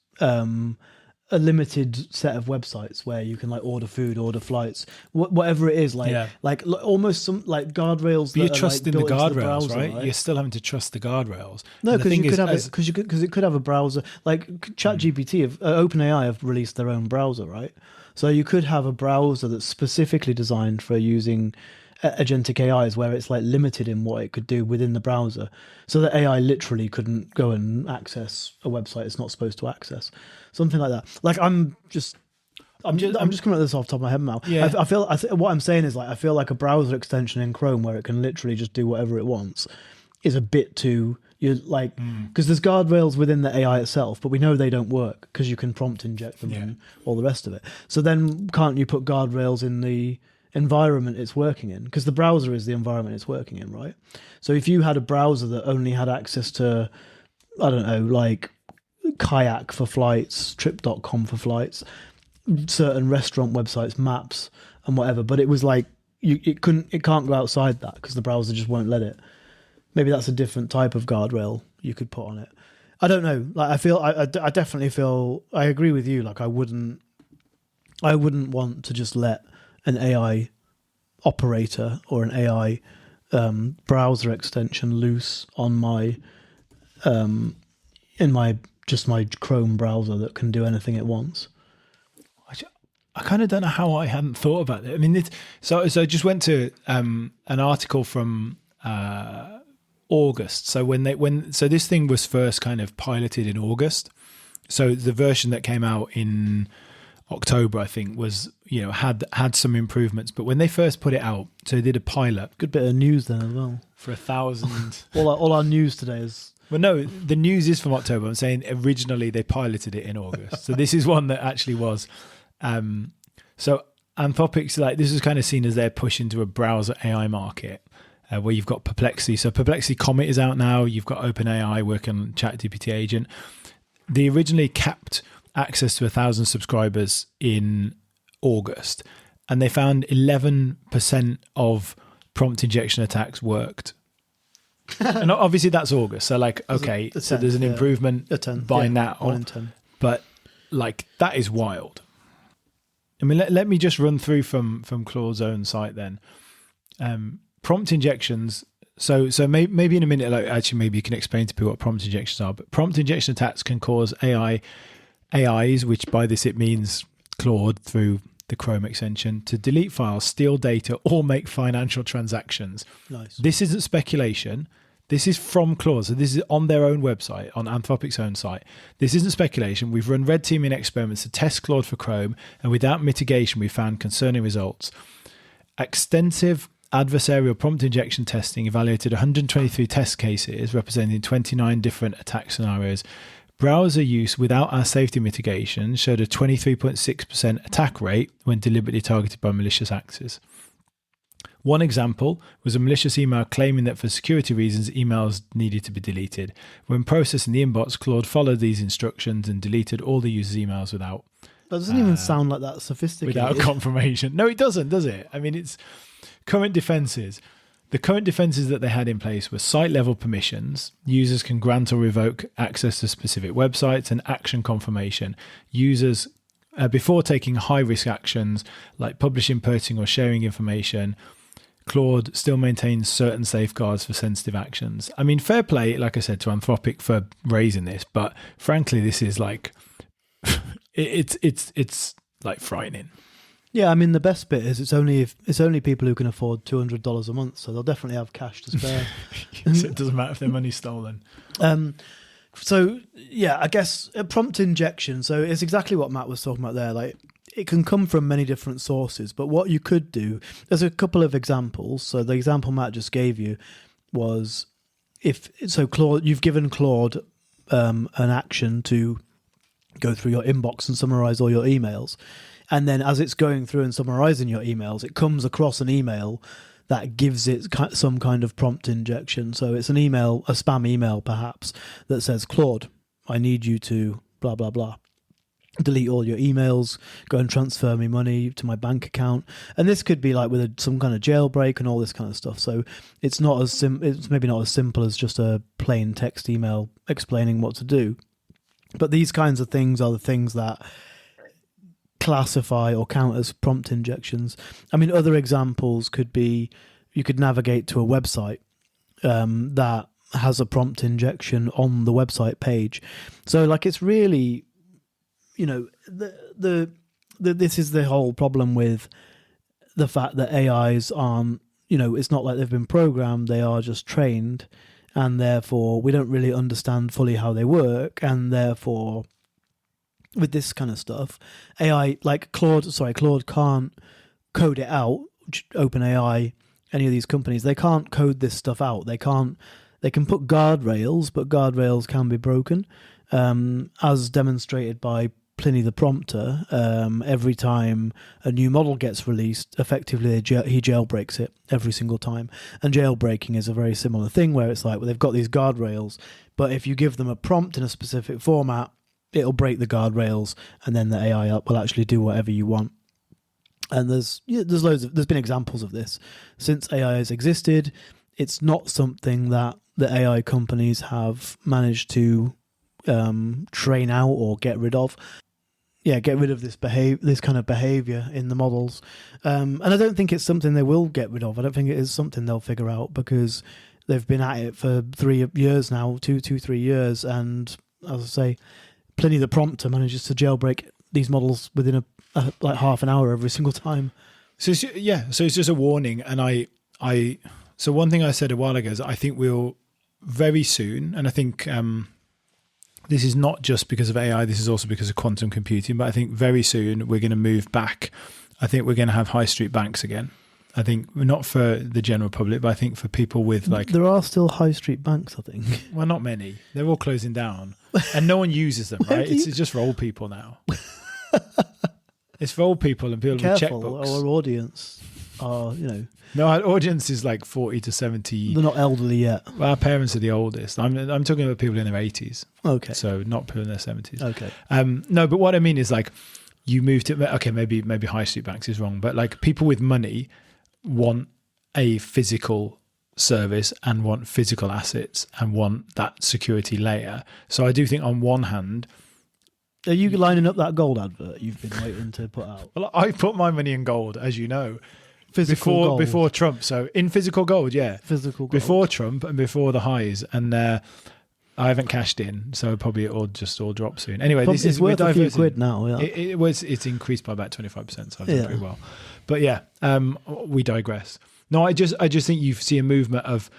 a limited set of websites where you can like order food, order flights, whatever it is, almost some like guardrails. But you're trusting the guardrails, browser, right? You're still having to trust the guardrails. No, because you could have it because it could have a browser like ChatGPT. OpenAI have released their own browser, right? So you could have a browser that's specifically designed for using agentic AIs, where it's like limited in what it could do within the browser, so that AI literally couldn't go and access a website it's not supposed to access, something like that. Like I'm just coming at this off the top of my head now. Yeah. What I'm saying is like I feel like a browser extension in Chrome where it can literally just do whatever it wants is a bit too. You're like, because there's guardrails within the AI itself, but we know they don't work because you can prompt inject them and all the rest of it. So then can't you put guardrails in the environment it's working in? Because the browser is the environment it's working in, right? So if you had a browser that only had access to, I don't know, like Kayak for flights, trip.com for flights, certain restaurant websites, maps and whatever, but it was like it can't go outside that because the browser just won't let it. Maybe that's a different type of guardrail you could put on it. I don't know. Like I definitely feel I agree with you. Like I wouldn't want to just let an AI operator or an AI browser extension loose on my my Chrome browser that can do anything it wants. I kind of don't know how I hadn't thought about it. I mean, so I just went to an article from August. So so this thing was first kind of piloted in August. So the version that came out in October, I think, was had some improvements. But when they first put it out, so they did a pilot. Good bit of news then as well. For 1,000. all our news today is. Well, no, the news is from October. I'm saying originally they piloted it in August. So this is one that actually was. So Anthropic's like this is kind of seen as their push into a browser AI market. Where you've got Perplexity. So Perplexity Comet is out now. You've got OpenAI working on ChatGPT agent. They originally capped access to 1,000 subscribers in August, and they found 11% of prompt injection attacks worked. And obviously that's August. So like, okay, so there's an improvement by now. 1 in 10. But like, that is wild. I mean, let me just run through from Claude's own site then. Prompt injections. So maybe in a minute, like actually maybe you can explain to people what prompt injections are. But prompt injection attacks can cause AIs, which by this it means Claude through the Chrome extension, to delete files, steal data, or make financial transactions. Nice. This isn't speculation. This is from Claude. So this is on their own website, on Anthropic's own site. This isn't speculation. We've run red teaming experiments to test Claude for Chrome, and without mitigation, we found concerning results. Extensive adversarial prompt injection testing evaluated 123 test cases representing 29 different attack scenarios. Browser use without our safety mitigation showed a 23.6% attack rate when deliberately targeted by malicious actors. One example was a malicious email claiming that for security reasons, emails needed to be deleted. When processing the inbox, Claude followed these instructions and deleted all the user's emails without. That doesn't even sound like that sophisticated. Without confirmation. No, it doesn't, does it? I mean, it's current defenses. The current defenses that they had in place were site-level permissions. Users can grant or revoke access to specific websites, and action confirmation. Users, before taking high-risk actions like publishing, purchasing, or sharing information, Claude still maintains certain safeguards for sensitive actions. I mean, fair play, like I said, to Anthropic for raising this, but frankly, this is like it's like frightening. Yeah, I mean the best bit is it's only people who can afford $200 a month, so they'll definitely have cash to spare. So it doesn't matter if their money's stolen. So yeah, I guess a prompt injection. So it's exactly what Matt was talking about there. Like it can come from many different sources, but what you could do, there's a couple of examples. So the example Matt just gave you was Claude, you've given Claude an action to go through your inbox and summarize all your emails. And then as it's going through and summarizing your emails, it comes across an email that gives it some kind of prompt injection. So it's an email, a spam email perhaps, that says, Claude, I need you to blah, blah, blah. Delete all your emails, go and transfer me money to my bank account. And this could be like with some kind of jailbreak and all this kind of stuff. So it's not it's maybe not as simple as just a plain text email explaining what to do. But these kinds of things are the things that classify or count as prompt injections. I mean, other examples could be you could navigate to a website that has a prompt injection on the website page. So like it's really, you know, this is the whole problem with the fact that AIs aren't, you know, it's not like they've been programmed, they are just trained, and therefore we don't really understand fully how they work, and therefore with this kind of stuff, AI, like Claude can't code it out. OpenAI, any of these companies, they can't code this stuff out. They can put guardrails, but guardrails can be broken, as demonstrated by Pliny the Prompter. Every time a new model gets released, effectively he jailbreaks it every single time. And jailbreaking is a very similar thing, where it's like, well, they've got these guardrails, but if you give them a prompt in a specific format, it'll break the guardrails, and then the AI will actually do whatever you want. And there's been examples of this since AI has existed. It's not something that the AI companies have managed to train out or get rid of. Yeah, get rid of this kind of behavior in the models. And I don't think it's something they will get rid of. I don't think it is something they'll figure out, because they've been at it for 3 years now, 3 years. And as I say, Pliny the Prompter manages to jailbreak these models within like half an hour every single time. So it's just a warning. And so one thing I said a while ago is I think we'll very soon, and I think this is not just because of AI, this is also because of quantum computing, but I think very soon we're going to move back. I think we're going to have high street banks again. I think not for the general public, but I think for people with like... There are still high street banks, I think. Well, not many. They're all closing down. And no one uses them, right? It's just for old people now. It's for old people and people with checkbooks. Our audience are, you know... No, our audience is like 40 to 70. They're not elderly yet. Well, our parents are the oldest. I'm talking about people in their 80s. Okay. So not people in their 70s. Okay. No, but what I mean is like you move to... Okay, maybe high street banks is wrong, but like people with money want a physical service and want physical assets and want that security layer. So I do think on one hand... Are you lining up that gold advert you've been waiting to put out? Well, I put my money in gold, as you know. Gold. Before Trump. So in physical gold, yeah. Physical gold. Before Trump and before the highs. And I haven't cashed in, so probably it'll just all drop soon. Anyway, this is worth a few quid now. Yeah. It's increased by about 25%, so I've done pretty well. But yeah, we digress. No, I just think you see a movement of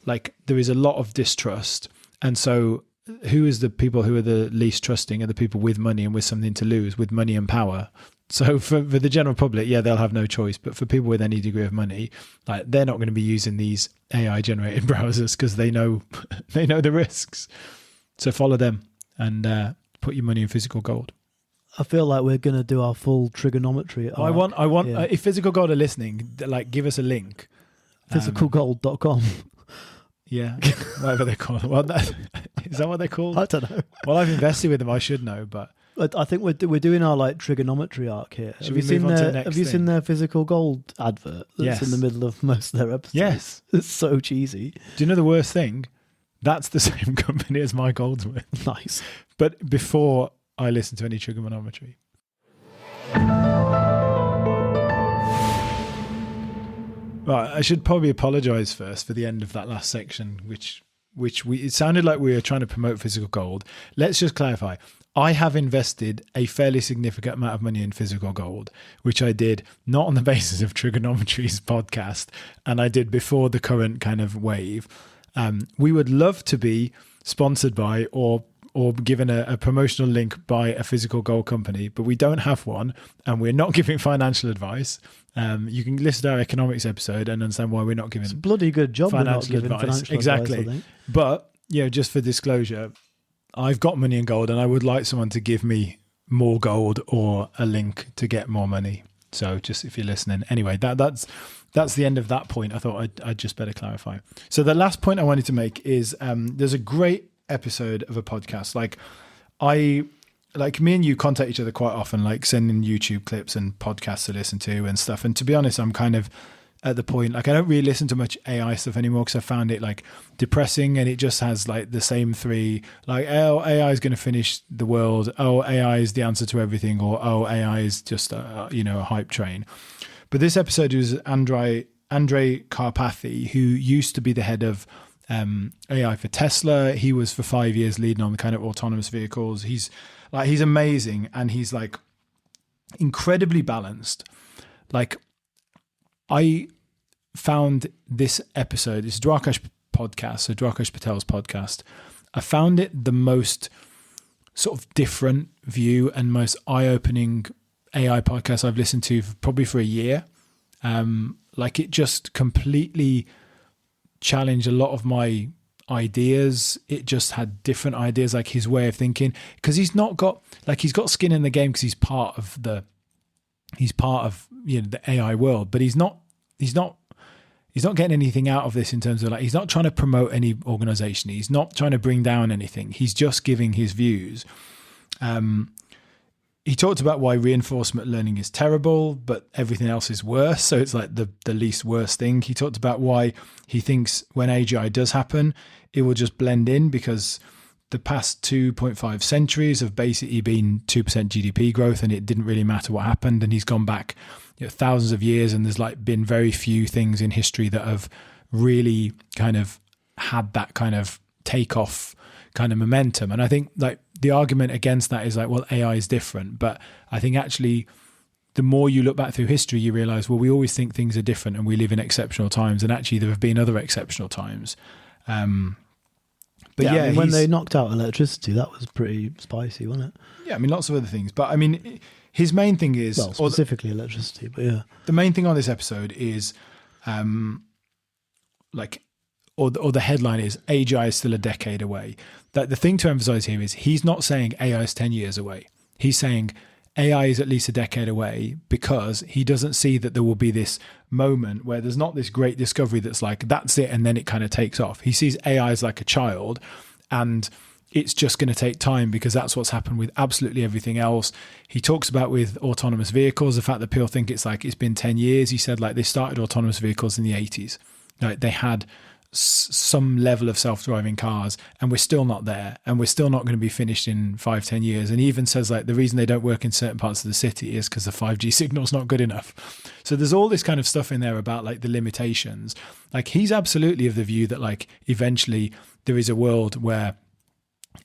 like there is a lot of distrust, and so who is the people who are the least trusting are the people with money and with something to lose, with money and power. So for the general public, yeah, they'll have no choice. But for people with any degree of money, like they're not going to be using these AI generated browsers because they know the risks. So follow them and put your money in physical gold. I feel like we're going to do our full trigonometry. I want. If physical gold are listening, like give us a link. Physicalgold.com. Yeah, whatever they're called. Is that what they're called? I don't know. Well, I've invested with them. I should know, but I think we're doing our like trigonometry arc here. Have you seen their physical gold advert that's in the middle of most of their episodes? Yes. It's so cheesy. Do you know the worst thing? That's the same company as my Goldsmith. Nice. But before I listen to any trigonometry. Right, I should probably apologise first for the end of that last section, which it sounded like we were trying to promote physical gold. Let's just clarify. I have invested a fairly significant amount of money in physical gold, which I did not on the basis of Trigonometry's podcast, and I did before the current kind of wave. We would love to be sponsored by or given a promotional link by a physical gold company, but we don't have one, and we're not giving financial advice. You can listen to our economics episode and understand why we're not giving it's a bloody good job financial we're not giving advice. Financial Exactly. Advice, I think. But just for disclosure, I've got money in gold, and I would like someone to give me more gold or a link to get more money. So just if you're listening, anyway, that's the end of that point. I thought I'd just better clarify. So the last point I wanted to make is there's a great episode of a podcast. Like me and you contact each other quite often, like sending YouTube clips and podcasts to listen to and stuff. And to be honest, I'm kind of at the point, like I don't really listen to much AI stuff anymore because I found it like depressing, and it just has like the same three, like, oh, AI is going to finish the world, oh, AI is the answer to everything, or oh, AI is just a hype train. But this episode was Andrei Karpathy, who used to be the head of AI for Tesla. He was for 5 years leading on the kind of autonomous vehicles. He's amazing, and he's like incredibly balanced. Like, I found this episode, it's Dwarkesh podcast, so Dwarkesh Patel's podcast. I found it the most sort of different view and most eye-opening AI podcast I've listened to probably for a year. Like, it just completely challenged a lot of my ideas. It just had different ideas, like his way of thinking, because he's got skin in the game because he's part of the AI world, but he's not getting anything out of this in terms of, like, he's not trying to promote any organization. He's not trying to bring down anything. He's just giving his views. He talked about why reinforcement learning is terrible, but everything else is worse. So it's like the least worst thing. He talked about why he thinks when AGI does happen, it will just blend in, because the past 2.5 centuries have basically been 2% GDP growth, and it didn't really matter what happened. And he's gone back thousands of years, and there's like been very few things in history that have really kind of had that kind of takeoff kind of momentum. And I think like the argument against that is like, well, AI is different. But I think actually the more you look back through history, you realize, well, we always think things are different and we live in exceptional times. And actually there have been other exceptional times. But yeah, when they knocked out electricity, that was pretty spicy, wasn't it? Yeah, I mean, lots of other things. But I mean, his main thing is... Well, specifically electricity, but yeah. The main thing on this episode is, the headline is, AGI is still a decade away. That the thing to emphasize here is he's not saying AI is 10 years away. He's saying AI is at least a decade away, because he doesn't see that there will be this moment where there's not this great discovery that's like, that's it, and then it kind of takes off. He sees AI as like a child, and it's just going to take time, because that's what's happened with absolutely everything else. He talks about with autonomous vehicles, the fact that people think it's been 10 years. He said like they started autonomous vehicles in the 80s. Like they had some level of self-driving cars, and we're still not there, and we're still not going to be finished in 5-10 years. And he even says like the reason they don't work in certain parts of the city is because the 5G signal's not good enough. So there's all this kind of stuff in there about like the limitations. Like he's absolutely of the view that like eventually there is a world where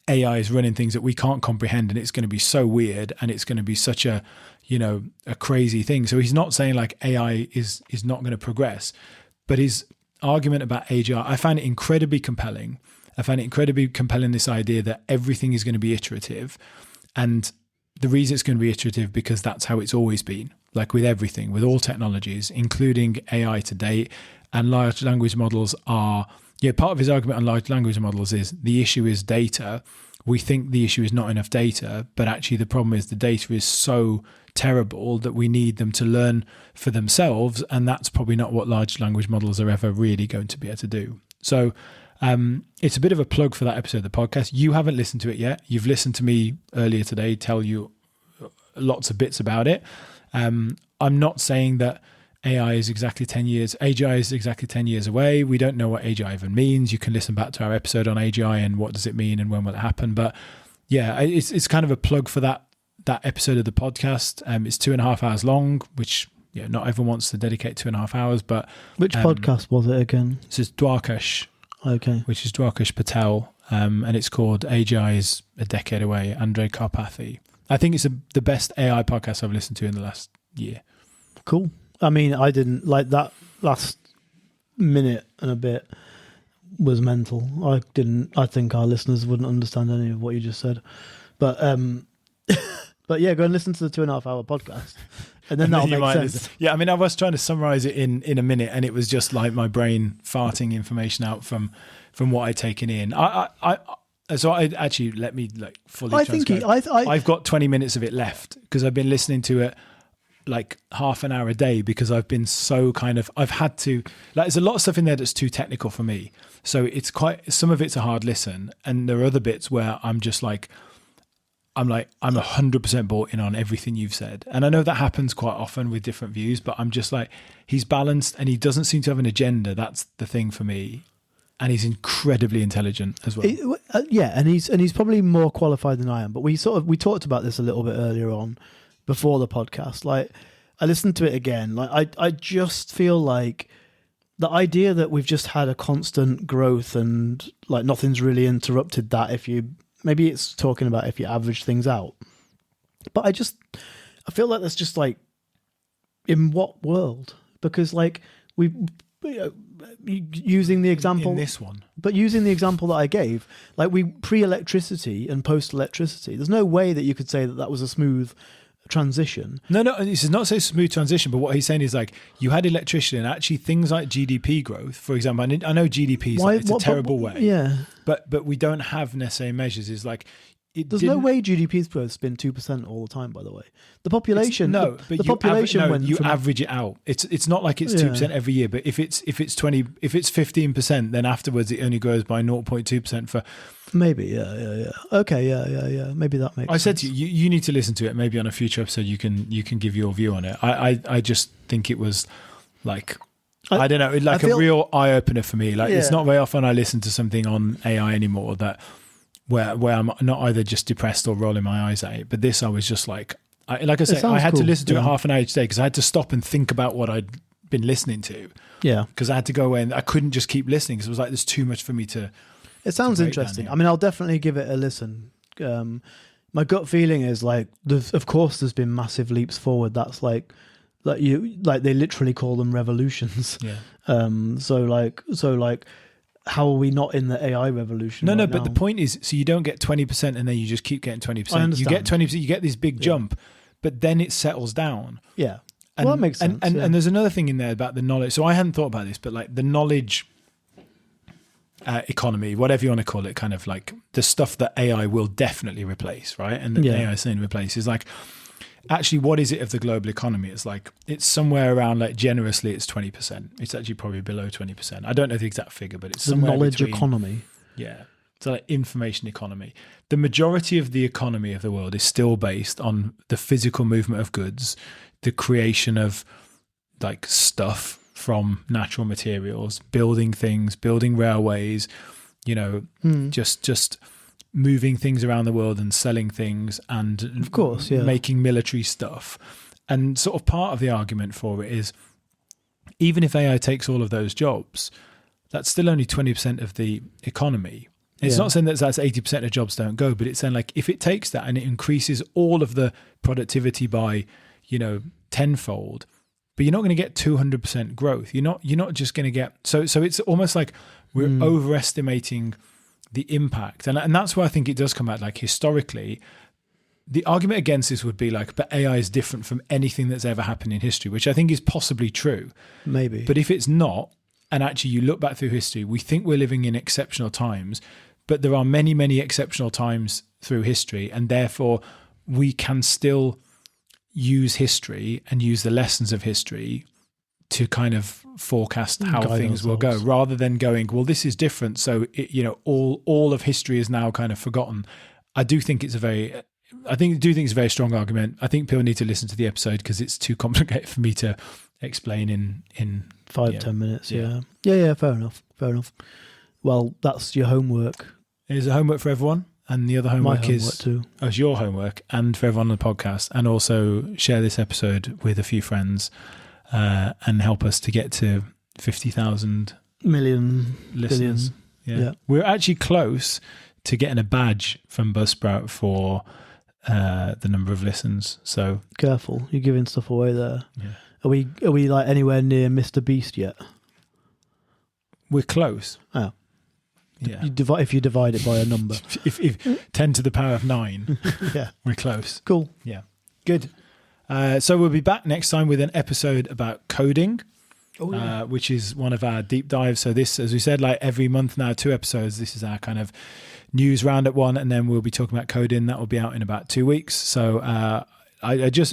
AI is running things that we can't comprehend, and it's going to be so weird, and it's going to be such a crazy thing. So he's not saying like AI is not going to progress, but his argument about AGI, I find it incredibly compelling. This idea that everything is going to be iterative, and the reason it's going to be iterative because that's how it's always been. Like with everything, with all technologies, including AI to date, and large language models are. Yeah, part of his argument on large language models is the issue is data. We think the issue is not enough data, but actually the problem is the data is so terrible that we need them to learn for themselves, and that's probably not what large language models are ever really going to be able to do. So it's a bit of a plug for that episode of the podcast. You haven't listened to it yet. You've listened to me earlier today tell you lots of bits about it. I'm not saying that AGI is exactly 10 years away. We don't know what AGI even means. You can listen back to our episode on AGI and what does it mean and when will it happen. But yeah, it's kind of a plug for that episode of the podcast. It's 2.5 hours long, which not everyone wants to dedicate 2.5 hours. But which podcast was it again? This is Dwarkesh. Okay. Which is Dwarkesh Patel, and it's called AGI is a Decade Away, Andrei Karpathy. I think it's the best AI podcast I've listened to in the last year. Cool. I mean, I didn't like that last minute and a bit was mental. I think our listeners wouldn't understand any of what you just said. But but yeah, go and listen to the 2.5 hour podcast. And then that'll make sense. Yeah, I mean, I was trying to summarize it in a minute, and it was just like my brain farting information out from what I'd taken in. So I actually, let me like fully. I've got 20 minutes of it left because I've been listening to it like half an hour a day because I've been so I've had to, like, there's a lot of stuff in there that's too technical for me. So it's some of it's a hard listen, and there are other bits where I'm just like, I'm 100% bought in on everything you've said. And I know that happens quite often with different views, but I'm just like, he's balanced and he doesn't seem to have an agenda. That's the thing for me. And he's incredibly intelligent as well. And he's probably more qualified than I am. But we talked about this a little bit earlier on before the podcast. Like, I listened to it again. Like, I just feel like the idea that we've just had a constant growth and like nothing's really interrupted that. Maybe it's talking about if you average things out. But I feel like that's just like, in what world? Because like using the example in this one, but using the example that I gave, like we pre-electricity and post-electricity, there's no way that you could say that was a smooth transition. No, this is not so smooth transition, but what he's saying is like you had electricity and actually things like GDP growth, for example. I know GDP is it's a terrible way, yeah, but we don't have necessary measures. Is like there's no way GDP's growth has been 2% all the time. By the way, the population you average it out. It's not like it's 2% every year, but if it's 15%, then afterwards it only grows by 0.2% for. Maybe, yeah. Okay, yeah. Maybe that makes sense. I said to you, you need to listen to it. Maybe on a future episode, you can give your view on it. I just think it was like, I don't know, a real eye opener for me. Like it's not very often I listen to something on AI anymore where I'm not either just depressed or rolling my eyes at it. But this, I was just like I had to listen to it half an hour each day because I had to stop and think about what I'd been listening to. Yeah, because I had to go away and I couldn't just keep listening because it was like there's too much for me to. It sounds interesting. I mean, I'll definitely give it a listen. My gut feeling is like, of course, there's been massive leaps forward. That's like they literally call them revolutions. Yeah. So how are we not in the AI revolution? No, but the point is, so you don't get 20% and then you just keep getting 20%. I understand. You get 20%, you get this big jump, but then it settles down. Yeah. And, that makes sense. And there's another thing in there about the knowledge. So I hadn't thought about this, but like the knowledge economy, whatever you want to call it, kind of like the stuff that AI will definitely replace, right? And that AI is saying replace is like, actually, what is it of the global economy? It's like, it's somewhere around like generously, it's 20%. It's actually probably below 20%. I don't know the exact figure, but it's somewhere knowledge between, economy. Yeah. It's like information economy. The majority of the economy of the world is still based on the physical movement of goods, the creation of like stuff from natural materials, building things, building railways, just moving things around the world and selling things and of course, making military stuff. And sort of part of the argument for it is even if AI takes all of those jobs, that's still only 20% of the economy. It's not saying that that's 80% of jobs don't go, but it's saying like if it takes that and it increases all of the productivity by, tenfold, but you're not going to get 200% growth. You're not just going to get so it's almost like we're overestimating the impact, and that's where I think it does come out. Like historically, the argument against this would be like, but AI is different from anything that's ever happened in history, which I think is possibly true. Maybe, but if it's not, and actually you look back through history, we think we're living in exceptional times, but there are many, many exceptional times through history, and therefore we can still use history and use the lessons of history to kind of forecast how things will go, rather than going, well, this is different, so all of history is now kind of forgotten. I do think it's a very strong argument. I think people need to listen to the episode because it's too complicated for me to explain in 5-10 minutes. Yeah. Fair enough. Well, that's your homework. It is a homework for everyone. And the other homework is too. It's your homework and for everyone on the podcast. And also share this episode with a few friends and help us to get to 50,000 million listeners. Yeah. We're actually close to getting a badge from Buzzsprout for the number of listens. So careful, you're giving stuff away there. Yeah. Are we like anywhere near Mr. Beast yet? We're close. Oh. Yeah. If you divide it by a number. if 10 to the power of 9, yeah, we're close. Cool. Yeah. Good. So we'll be back next time with an episode about coding, which is one of our deep dives. So this, as we said, like every month now, 2 episodes. This is our kind of news roundup one, and then we'll be talking about coding. That will be out in about 2 weeks. So I just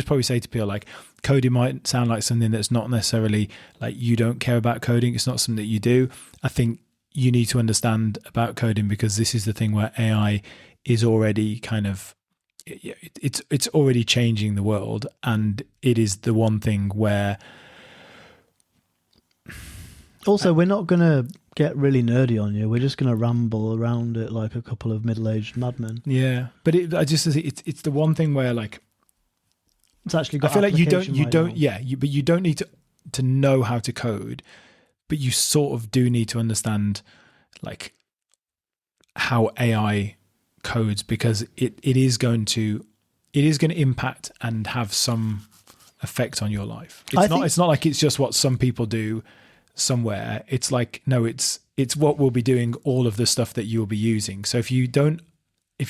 probably say to people like coding might sound like something that's not necessarily like you don't care about coding. It's not something that you do. I think you need to understand about coding, because this is the thing where AI is already kind of, it's already changing the world, and it is the one thing where. Also, we're not going to get really nerdy on you. We're just going to ramble around it like a couple of middle-aged madmen. Yeah, but it's the one thing where, like, it's actually got. I feel like you don't, now. but you don't need to know how to code, but you sort of do need to understand, like, how AI codes, because it is going to impact and have some effect on your life. It's not like it's just what some people do somewhere. It's like, no, it's what we'll be doing, all of the stuff that you'll be using. So if you're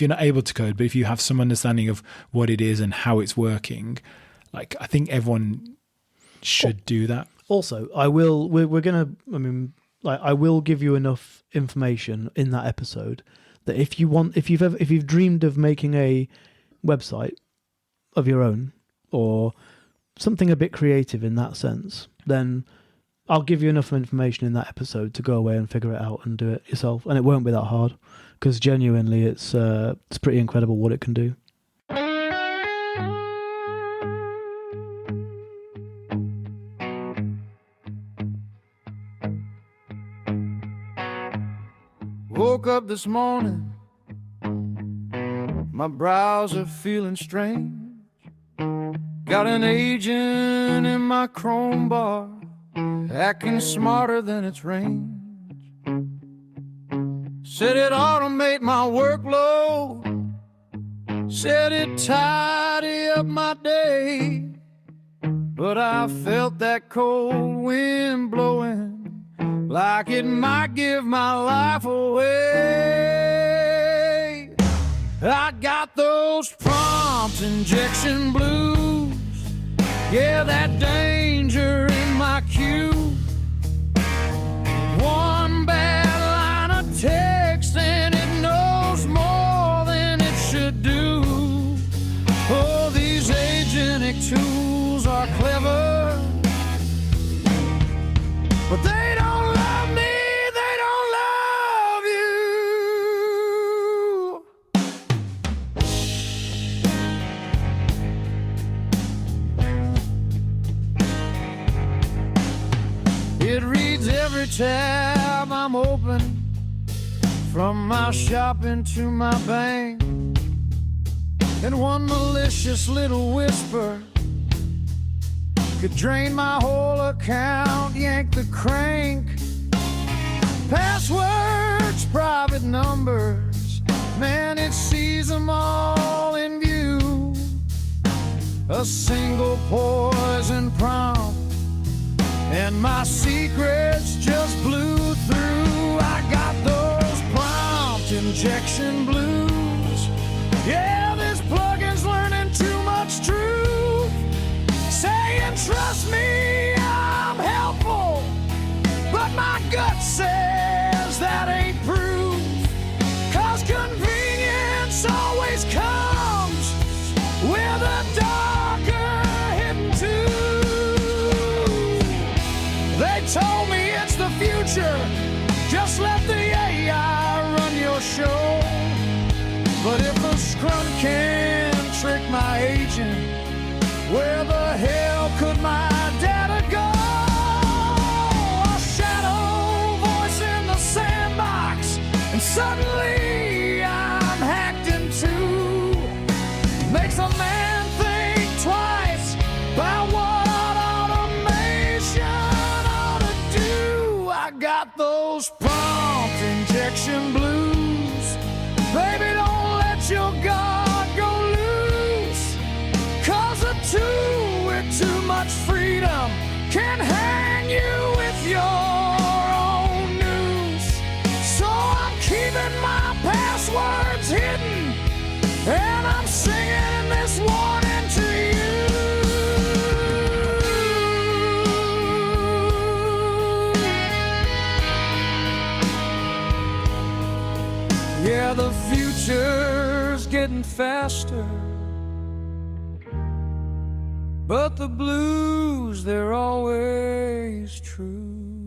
not able to code, but if you have some understanding of what it is and how it's working, like, I think everyone should do that. Also, I will give you enough information in that episode that if you've dreamed of making a website of your own or something a bit creative in that sense, then I'll give you enough information in that episode to go away and figure it out and do it yourself. And it won't be that hard, because genuinely it's pretty incredible what it can do. Woke up this morning, my brows are feeling strange. Got an agent in my chrome bar, acting smarter than its range. Said it automate my workload, said it tidy up my day. But I felt that cold wind blowing, like it might give my life away. I got those prompt injection blues, yeah, that danger in my queue. One bad line of text and it knows more than it should do. Oh, these agentic tools are clever, but they don't love me, they don't love you. It reads every tab I'm open, from my shopping to my bank. And one malicious little whisper could drain my whole account, yank the crank. Passwords, private numbers, man, it sees them all in view. A single poison prompt and my secrets just blew through. I got those prompt injection blues. Yeah, this plugin's learning too much truth, saying trust me, I'm helpful, but my gut says that ain't proof. 'Cause convenience always comes with a darker hidden tooth. They told me it's the future, just let the AI run your show. But if a scrum can trick my agent, where the hell could my data go? A shadow voice in the sandbox, and suddenly I'm hacked in two. Makes a man think twice about what automation ought to do. I got those prompt injection blues. Baby, don't let your guard go loose, 'cause a two with too much freedom can hang you with your own noose. So I'm keeping my passwords hidden, and I'm singing this warning to you. Yeah, the future's getting faster, but the blues, they're always true.